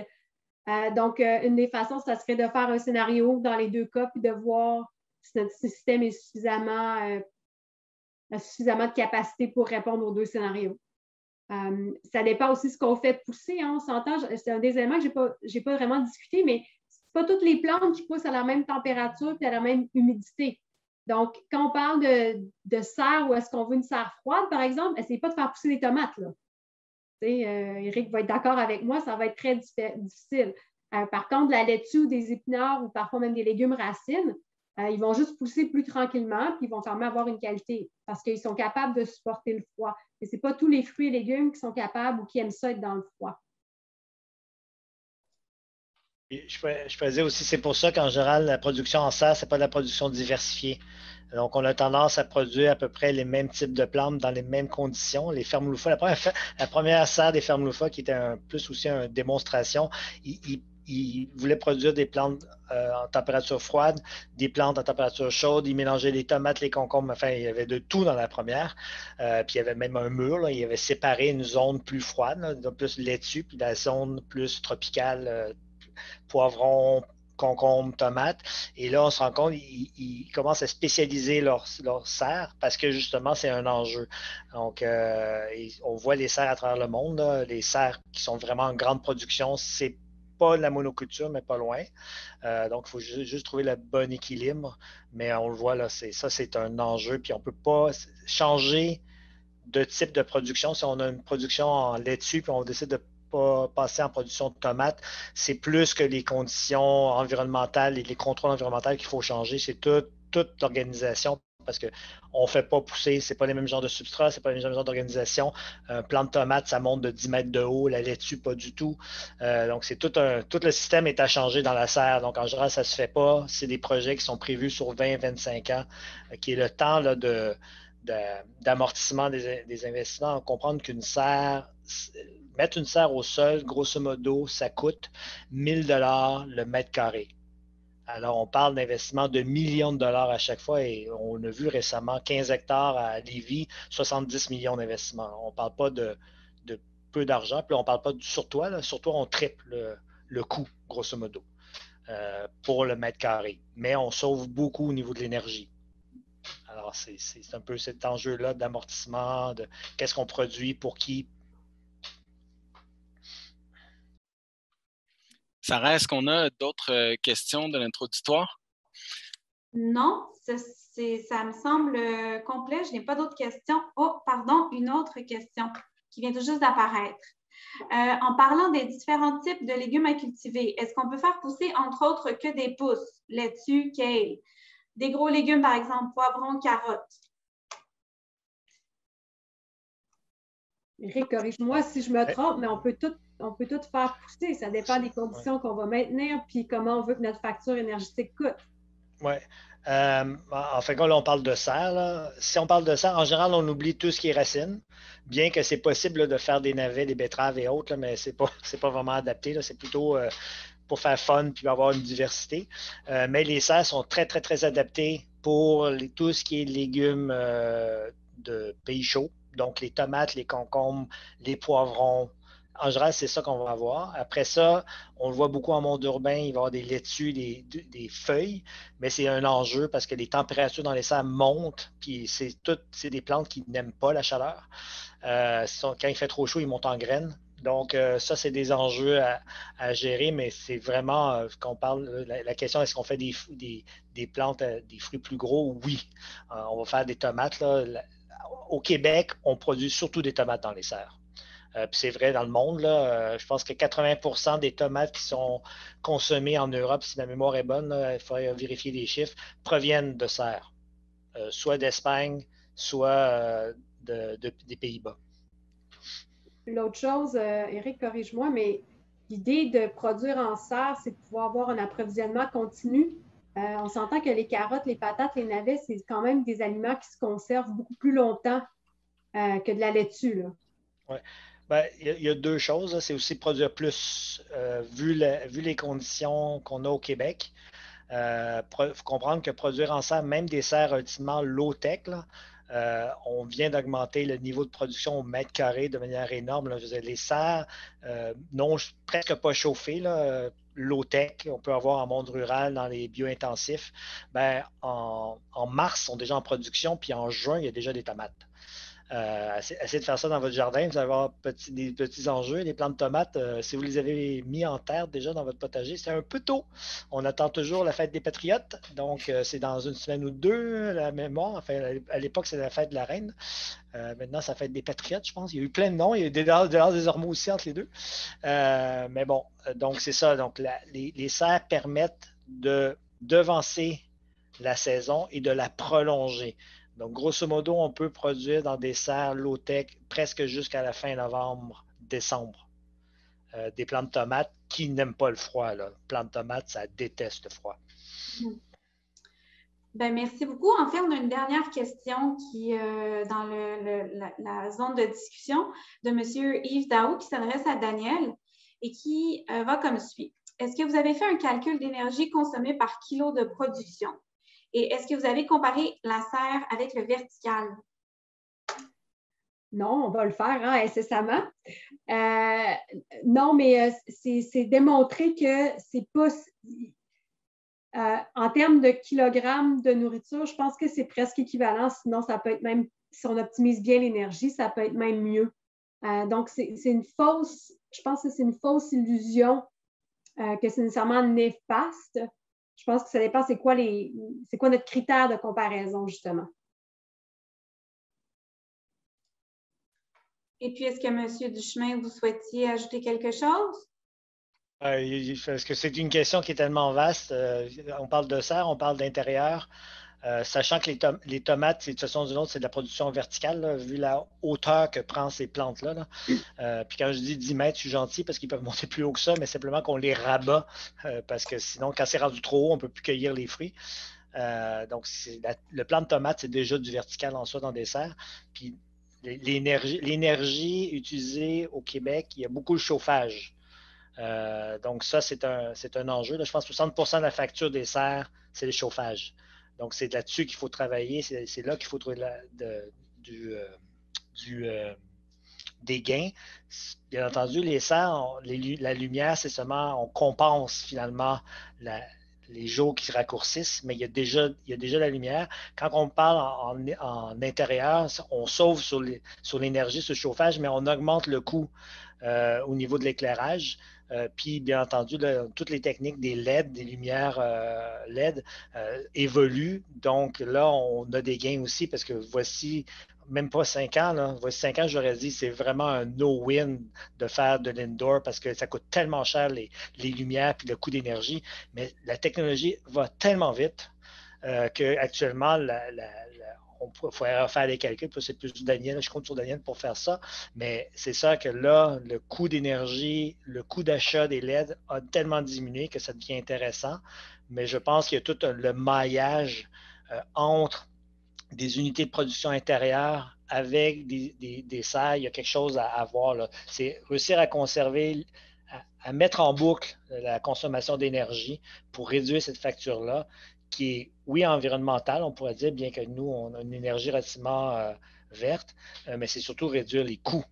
Donc, une des façons, ça serait de faire un scénario dans les deux cas puis de voir si notre système est suffisamment de capacité pour répondre aux deux scénarios. Ça dépend aussi de ce qu'on fait pousser. Hein, on s'entend, c'est un des éléments que je n'ai pas vraiment discuté, mais ce n'est pas toutes les plantes qui poussent à la même température et à la même humidité. Donc, quand on parle de serre ou est-ce qu'on veut une serre froide, par exemple, essayez pas de faire pousser des tomates. Là. Eric va être d'accord avec moi, ça va être très difficile. Par contre, la laitue ou des épinards ou parfois même des légumes racines, ils vont juste pousser plus tranquillement puis ils vont quand même avoir une qualité parce qu'ils sont capables de supporter le froid. Et ce n'est pas tous les fruits et légumes qui sont capables ou qui aiment ça être dans le froid. Je faisais aussi, c'est pour ça qu'en général, la production en serre, ce n'est pas de la production diversifiée. Donc, on a tendance à produire à peu près les mêmes types de plantes dans les mêmes conditions. Les fermes loufa, la première serre des fermes loufa, qui était plus aussi une démonstration, ils voulaient produire des plantes en température froide, des plantes en température chaude. Ils mélangeaient les tomates, les concombres. Enfin, il y avait de tout dans la première. Puis il y avait même un mur. Là, il y avait séparé une zone plus froide, là, plus laitue, puis la zone plus tropicale, poivron, concombre, tomates. Et là, on se rend compte qu'ils commencent à spécialiser leur serre parce que justement, c'est un enjeu. Donc, on voit les serres à travers le monde. Là, les serres qui sont vraiment en grande production, c'est pas de la monoculture, mais pas loin. Donc, il faut juste trouver le bon équilibre. Mais on le voit, là, c'est un enjeu. Puis on ne peut pas changer de type de production. Si on a une production en laitue, puis on décide de passer en production de tomates, c'est plus que les conditions environnementales et les contrôles environnementaux qu'il faut changer. C'est toute l'organisation parce qu'on ne fait pas pousser, ce n'est pas les mêmes genres de substrats, ce n'est pas les mêmes genres d'organisation. Un plant de tomate, ça monte de 10 mètres de haut, la laitue, pas du tout. Donc, c'est tout le système est à changer dans la serre. Donc, en général, ça ne se fait pas. C'est des projets qui sont prévus sur 20-25 ans, qui est le temps là, d'amortissement des investissements. Comprendre qu'une serre, mettre une serre au sol, grosso modo, ça coûte 1 000 $ le mètre carré. Alors, on parle d'investissement de millions de dollars à chaque fois et on a vu récemment 15 hectares à Lévis, 70 millions d'investissements. On ne parle pas de peu d'argent, puis on ne parle pas du surtoit. Là. Surtoit, on triple le coût, grosso modo, pour le mètre carré. Mais on sauve beaucoup au niveau de l'énergie. Alors, c'est un peu cet enjeu-là d'amortissement, de qu'est-ce qu'on produit, pour qui. Sarah, est-ce qu'on a d'autres questions de notre auditoire? Non, ça me semble complet. Je n'ai pas d'autres questions. Oh, pardon, une autre question qui vient tout juste d'apparaître. En parlant des différents types de légumes à cultiver, est-ce qu'on peut faire pousser, entre autres, que des pousses, laitue, kale, des gros légumes, par exemple, poivrons, carottes? Eric, corrige-moi si je me trompe, mais on peut tout faire pousser. Ça dépend des conditions qu'on va maintenir puis comment on veut que notre facture énergétique coûte. Oui. En fait, là, on parle de serre. Là. Si on parle de serre, en général, on oublie tout ce qui est racines, bien que c'est possible là, de faire des navets, des betteraves et autres, là, mais ce n'est pas vraiment adapté. C'est plutôt pour faire fun puis avoir une diversité. Mais les serres sont très, très, très adaptées pour tout ce qui est légumes de pays chauds. Donc, les tomates, les concombres, les poivrons. En général, c'est ça qu'on va avoir. Après ça, on le voit beaucoup en monde urbain, il va y avoir des laitues, des feuilles, mais c'est un enjeu parce que les températures dans les serres montent, puis c'est des plantes qui n'aiment pas la chaleur. Quand il fait trop chaud, ils montent en graines. Donc, ça, c'est des enjeux à gérer, mais c'est vraiment, qu'on parle, la question, est-ce qu'on fait des plantes, des fruits plus gros? Oui. On va faire des tomates. Là. Au Québec, on produit surtout des tomates dans les serres. Puis c'est vrai dans le monde, là, je pense que 80% des tomates qui sont consommées en Europe, si ma mémoire est bonne, là, il faudrait vérifier les chiffres, proviennent de serres, soit d'Espagne, soit des Pays-Bas. L'autre chose, Éric, corrige-moi, mais l'idée de produire en serre, c'est de pouvoir avoir un approvisionnement continu. On s'entend que les carottes, les patates, les navets, c'est quand même des aliments qui se conservent beaucoup plus longtemps que de la laitue. Ouais. Ben, il y a deux choses. C'est aussi produire plus, vu les conditions qu'on a au Québec. Il faut comprendre que produire en serre, même des serres ultimement low-tech, on vient d'augmenter le niveau de production au mètre carré de manière énorme. Là. Je veux dire, les serres non presque pas chauffées, low-tech, on peut avoir en monde rural, dans les bio-intensifs. Ben, en mars, ils sont déjà en production, puis en juin, il y a déjà des tomates. Essayez de faire ça dans votre jardin, vous allez avoir des petits enjeux. Les plantes de tomates, si vous les avez mis en terre déjà dans votre potager, c'est un peu tôt. On attend toujours la fête des Patriotes, donc c'est dans une semaine ou deux, la mémoire. Enfin, à l'époque, c'est la fête de la Reine. Maintenant, c'est la fête des Patriotes, je pense. Il y a eu plein de noms. Il y a eu de l'art des Ormeaux aussi entre les deux. Mais bon, donc c'est ça. Donc, les serres permettent de devancer la saison et de la prolonger. Donc, grosso modo, on peut produire dans des serres low-tech presque jusqu'à la fin novembre, décembre. Des plantes de tomates qui n'aiment pas le froid. Là. Plantes de tomates, ça déteste le froid. Ben, merci beaucoup. En fait, on a une dernière question qui est dans la zone de discussion de M. Yves Daou qui s'adresse à Daniel et qui va comme suit. Est-ce que vous avez fait un calcul d'énergie consommée par kilo de production? Et est-ce que vous avez comparé la serre avec le vertical? Non, on va le faire incessamment. Non, mais c'est démontré que c'est pas... en termes de kilogrammes de nourriture, je pense que c'est presque équivalent. Sinon, ça peut être même, si on optimise bien l'énergie, ça peut être même mieux. Donc, c'est une fausse... Je pense que c'est une fausse illusion que c'est nécessairement néfaste. Je pense que ça dépend c'est quoi notre critère de comparaison, justement. Et puis, est-ce que M. Duchemin, vous souhaitiez ajouter quelque chose? Parce que c'est une question qui est tellement vaste. On parle de serre, on parle d'intérieur. Sachant que les tomates, de toute façon d'une autre, c'est de la production verticale, là, vu la hauteur que prend ces plantes-là. Là. Puis quand je dis 10 mètres, je suis gentil parce qu'ils peuvent monter plus haut que ça, mais simplement qu'on les rabat parce que sinon, quand c'est rendu trop haut, on ne peut plus cueillir les fruits. Donc, le plant de tomate, c'est déjà du vertical en soi dans des serres. Puis l'énergie utilisée au Québec, il y a beaucoup de chauffage. Donc, ça, c'est un enjeu. Là, je pense que 60% de la facture des serres, c'est le chauffage. Donc, c'est là-dessus qu'il faut travailler. C'est là qu'il faut trouver des gains. Bien entendu, les serres, la lumière, c'est seulement, on compense finalement les jours qui se raccourcissent, mais il y a déjà la lumière. Quand on parle en intérieur, on sauve sur l'énergie, sur le chauffage, mais on augmente le coût au niveau de l'éclairage. Puis, bien entendu, toutes les techniques des LED, des lumières LED évoluent. Donc, là, on a des gains aussi parce que voici, même pas 5 ans, là, voici 5 ans, j'aurais dit, c'est vraiment un no-win de faire de l'indoor parce que ça coûte tellement cher les lumières puis le coût d'énergie. Mais la technologie va tellement vite qu'actuellement, on pourrait faire des calculs, c'est plus Daniel, je compte sur Daniel pour faire ça, mais c'est ça que là, le coût d'énergie, le coût d'achat des LED a tellement diminué que ça devient intéressant, mais je pense qu'il y a tout le maillage entre des unités de production intérieure avec des serres, il y a quelque chose à voir. C'est réussir à conserver, à mettre en boucle la consommation d'énergie pour réduire cette facture-là, qui est, oui, environnementale, on pourrait dire, bien que nous, on a une énergie relativement verte, mais c'est surtout réduire les coûts.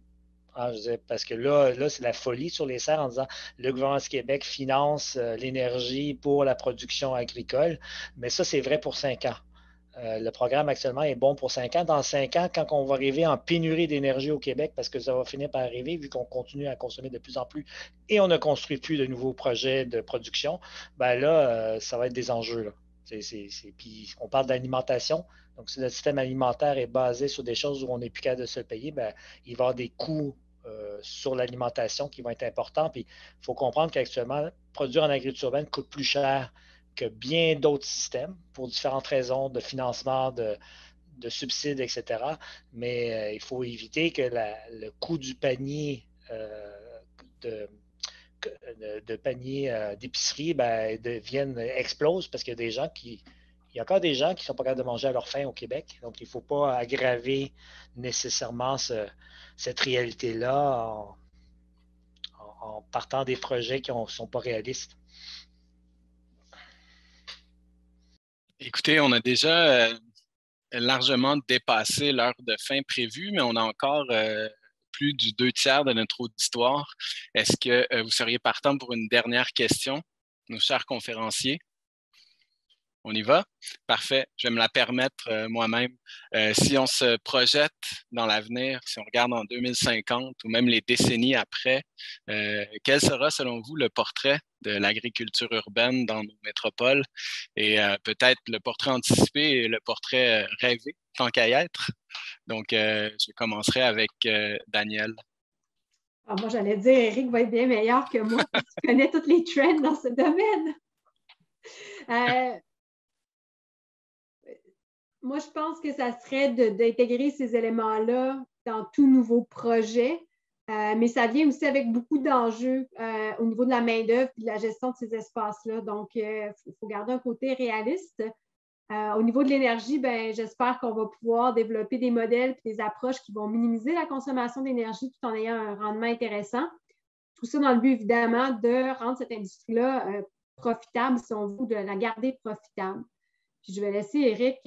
Ah, parce que là c'est la folie sur les serres en disant le gouvernement du Québec finance l'énergie pour la production agricole, mais ça, c'est vrai pour 5 ans. Le programme actuellement est bon pour 5 ans. Dans 5 ans, quand on va arriver en pénurie d'énergie au Québec, parce que ça va finir par arriver, vu qu'on continue à consommer de plus en plus et on ne construit plus de nouveaux projets de production, ben là, ça va être des enjeux. Là. Puis on parle d'alimentation. Donc, si notre système alimentaire est basé sur des choses où on n'est plus capable de se payer, ben, il va y avoir des coûts sur l'alimentation qui vont être importants. Puis il faut comprendre qu'actuellement, produire en agriculture urbaine coûte plus cher que bien d'autres systèmes pour différentes raisons de financement, de subsides, etc. Mais il faut éviter que le coût du panier de panier d'épicerie explose parce qu'il y a des gens il y a encore des gens qui ne sont pas capables de manger à leur faim au Québec. Donc, il ne faut pas aggraver nécessairement cette réalité-là en partant des projets qui ne sont pas réalistes. Écoutez, on a déjà largement dépassé l'heure de fin prévue, mais on a encore plus du 2/3 de notre auditoire. Est-ce que vous seriez partant pour une dernière question, nos chers conférenciers? On y va? Parfait. Je vais me la permettre moi-même. Si on se projette dans l'avenir, si on regarde en 2050 ou même les décennies après, quel sera selon vous le portrait de l'agriculture urbaine dans nos métropoles et peut-être le portrait anticipé et le portrait rêvé, tant qu'à y être? Donc, je commencerai avec Daniel. Alors moi, j'allais dire, Éric va être bien meilleur que moi parce qu'il connaît tous les trends dans ce domaine. Moi, je pense que ça serait d'intégrer ces éléments-là dans tout nouveau projet, mais ça vient aussi avec beaucoup d'enjeux au niveau de la main-d'œuvre et de la gestion de ces espaces-là. Donc, il faut garder un côté réaliste. Au niveau de l'énergie, j'espère qu'on va pouvoir développer des modèles et des approches qui vont minimiser la consommation d'énergie tout en ayant un rendement intéressant. Tout ça dans le but, évidemment, de rendre cette industrie-là profitable, si on veut, de la garder profitable. Puis je vais laisser Éric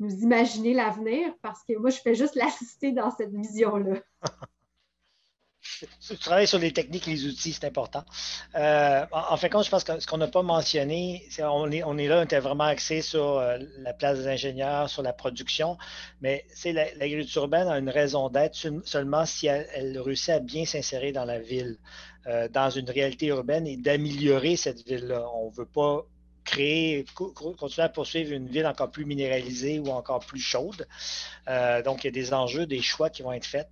nous imaginer l'avenir parce que moi, je fais juste l'assister dans cette vision-là. Tu travailles sur les techniques, les outils, c'est important. En fin de compte, je pense que ce qu'on n'a pas mentionné, on est là, on était vraiment axé sur la place des ingénieurs, sur la production, mais l'agriculture urbaine a une raison d'être seulement si elle réussit à bien s'insérer dans la ville, dans une réalité urbaine et d'améliorer cette ville-là. On ne veut pas continuer à poursuivre une ville encore plus minéralisée ou encore plus chaude. Donc, il y a des enjeux, des choix qui vont être faits.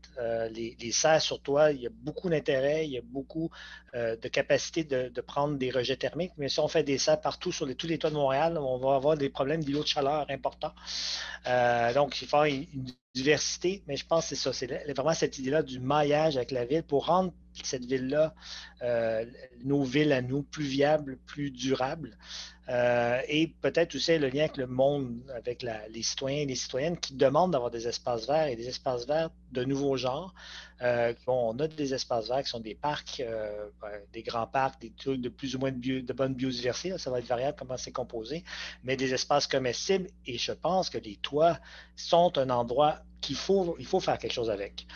Les serres sur toit, il y a beaucoup d'intérêt, il y a beaucoup de capacité de prendre des rejets thermiques. Mais si on fait des serres partout sur tous les toits de Montréal, on va avoir des problèmes d'îlots de chaleur importants. Donc, il faut avoir une diversité, mais je pense que c'est ça. C'est vraiment cette idée-là du maillage avec la ville pour rendre cette ville-là, nos villes à nous, plus viables, plus durables. Et peut-être aussi le lien avec le monde, avec les citoyens et les citoyennes qui demandent d'avoir des espaces verts et des espaces verts de nouveaux genres. On a des espaces verts qui sont des parcs, des grands parcs, des trucs de plus ou moins de bonne biodiversité. Là, ça va être variable comment c'est composé, mais des espaces comestibles. Et je pense que les toits sont un endroit il faut faire quelque chose avec.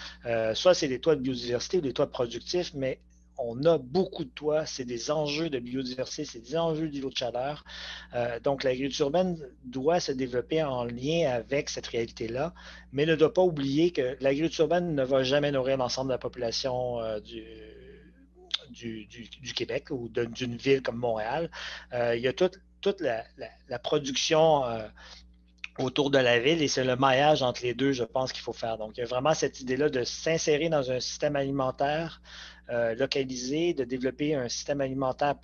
Soit c'est des toits de biodiversité ou des toits productifs, mais on a beaucoup de toits, c'est des enjeux de biodiversité, c'est des enjeux d'îlots de chaleur. Donc, l'agriculture urbaine doit se développer en lien avec cette réalité-là, mais ne doit pas oublier que l'agriculture urbaine ne va jamais nourrir l'ensemble de la population du Québec ou d'une ville comme Montréal. Il y a toute la production autour de la ville et c'est le maillage entre les deux, je pense, qu'il faut faire. Donc, il y a vraiment cette idée-là de s'insérer dans un système alimentaire localisé, de développer un système alimentaire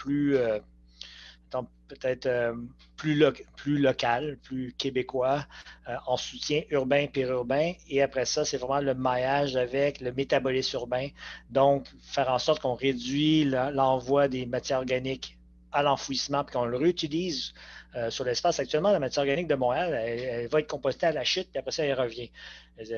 peut-être plus local, plus québécois, en soutien urbain, périurbain. Et après ça, c'est vraiment le maillage avec le métabolisme urbain. Donc, faire en sorte qu'on réduit l'envoi des matières organiques à l'enfouissement puis qu'on le réutilise sur l'espace. Actuellement, la matière organique de Montréal, elle va être compostée à la chute, puis après ça, elle revient.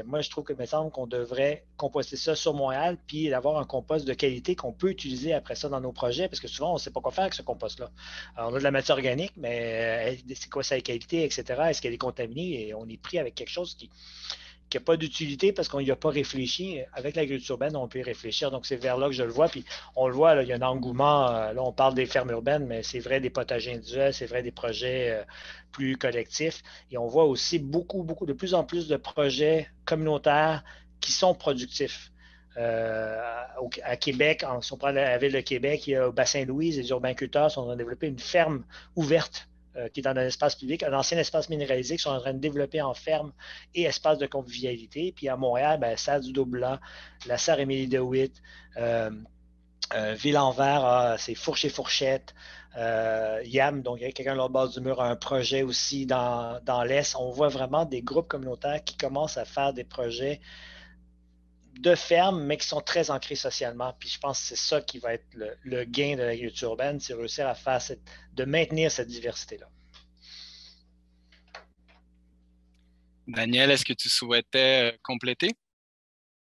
Moi, je trouve que, il me semble qu'on devrait composter ça sur Montréal, puis avoir un compost de qualité qu'on peut utiliser après ça dans nos projets, parce que souvent, on ne sait pas quoi faire avec ce compost-là. Alors, on a de la matière organique, mais c'est quoi sa qualité, etc. Est-ce qu'elle est contaminée? Et on est pris avec quelque chose qui n'a pas d'utilité parce qu'on n'y a pas réfléchi. Avec l'agriculture urbaine, on peut y réfléchir. Donc, c'est vers là que je le vois. Puis, on le voit, là, il y a un engouement. Là, on parle des fermes urbaines, mais c'est vrai des potagers individuels, c'est vrai des projets plus collectifs. Et on voit aussi de plus en plus de projets communautaires qui sont productifs. À Québec, si on prend la ville de Québec, il y a au Bassin-Louise, les urbainculteurs sont en train de développer une ferme ouverte qui est dans un espace public, un ancien espace minéralisé qui sont en train de développer en ferme et espace de convivialité. Puis à Montréal, ben, Serre du Dos-Blanc, la Serre Émilie-de-Witt, Ville-en-Vert, c'est Fourche et Fourchette. YAM, donc il y a quelqu'un à l'autre base du mur, a un projet aussi dans l'Est. On voit vraiment des groupes communautaires qui commencent à faire des projets de ferme, mais qui sont très ancrés socialement. Puis je pense que c'est ça qui va être le gain de l'agriculture urbaine, c'est réussir à de maintenir cette diversité-là. Daniel, est-ce que tu souhaitais compléter?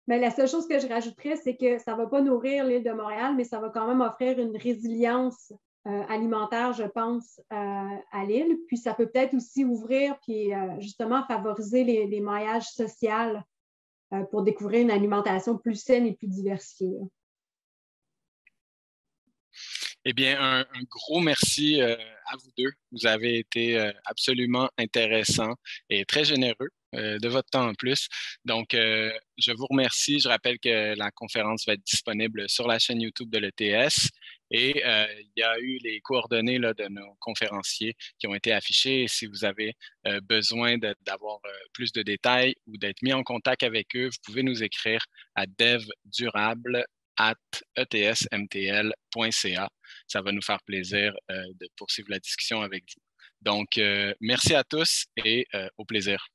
Mais la seule chose que je rajouterais, c'est que ça ne va pas nourrir l'île de Montréal, mais ça va quand même offrir une résilience alimentaire, je pense, à l'île. Puis ça peut peut-être aussi ouvrir, puis justement favoriser les maillages sociaux pour découvrir une alimentation plus saine et plus diversifiée. Eh bien, un gros merci à vous deux. Vous avez été absolument intéressants et très généreux de votre temps en plus. Donc, je vous remercie. Je rappelle que la conférence va être disponible sur la chaîne YouTube de l'ETS et il y a eu les coordonnées là, de nos conférenciers qui ont été affichées. Et si vous avez besoin d'avoir plus de détails ou d'être mis en contact avec eux, vous pouvez nous écrire à devdurable@etsmtl.ca. Ça va nous faire plaisir de poursuivre la discussion avec vous. Donc, merci à tous et au plaisir.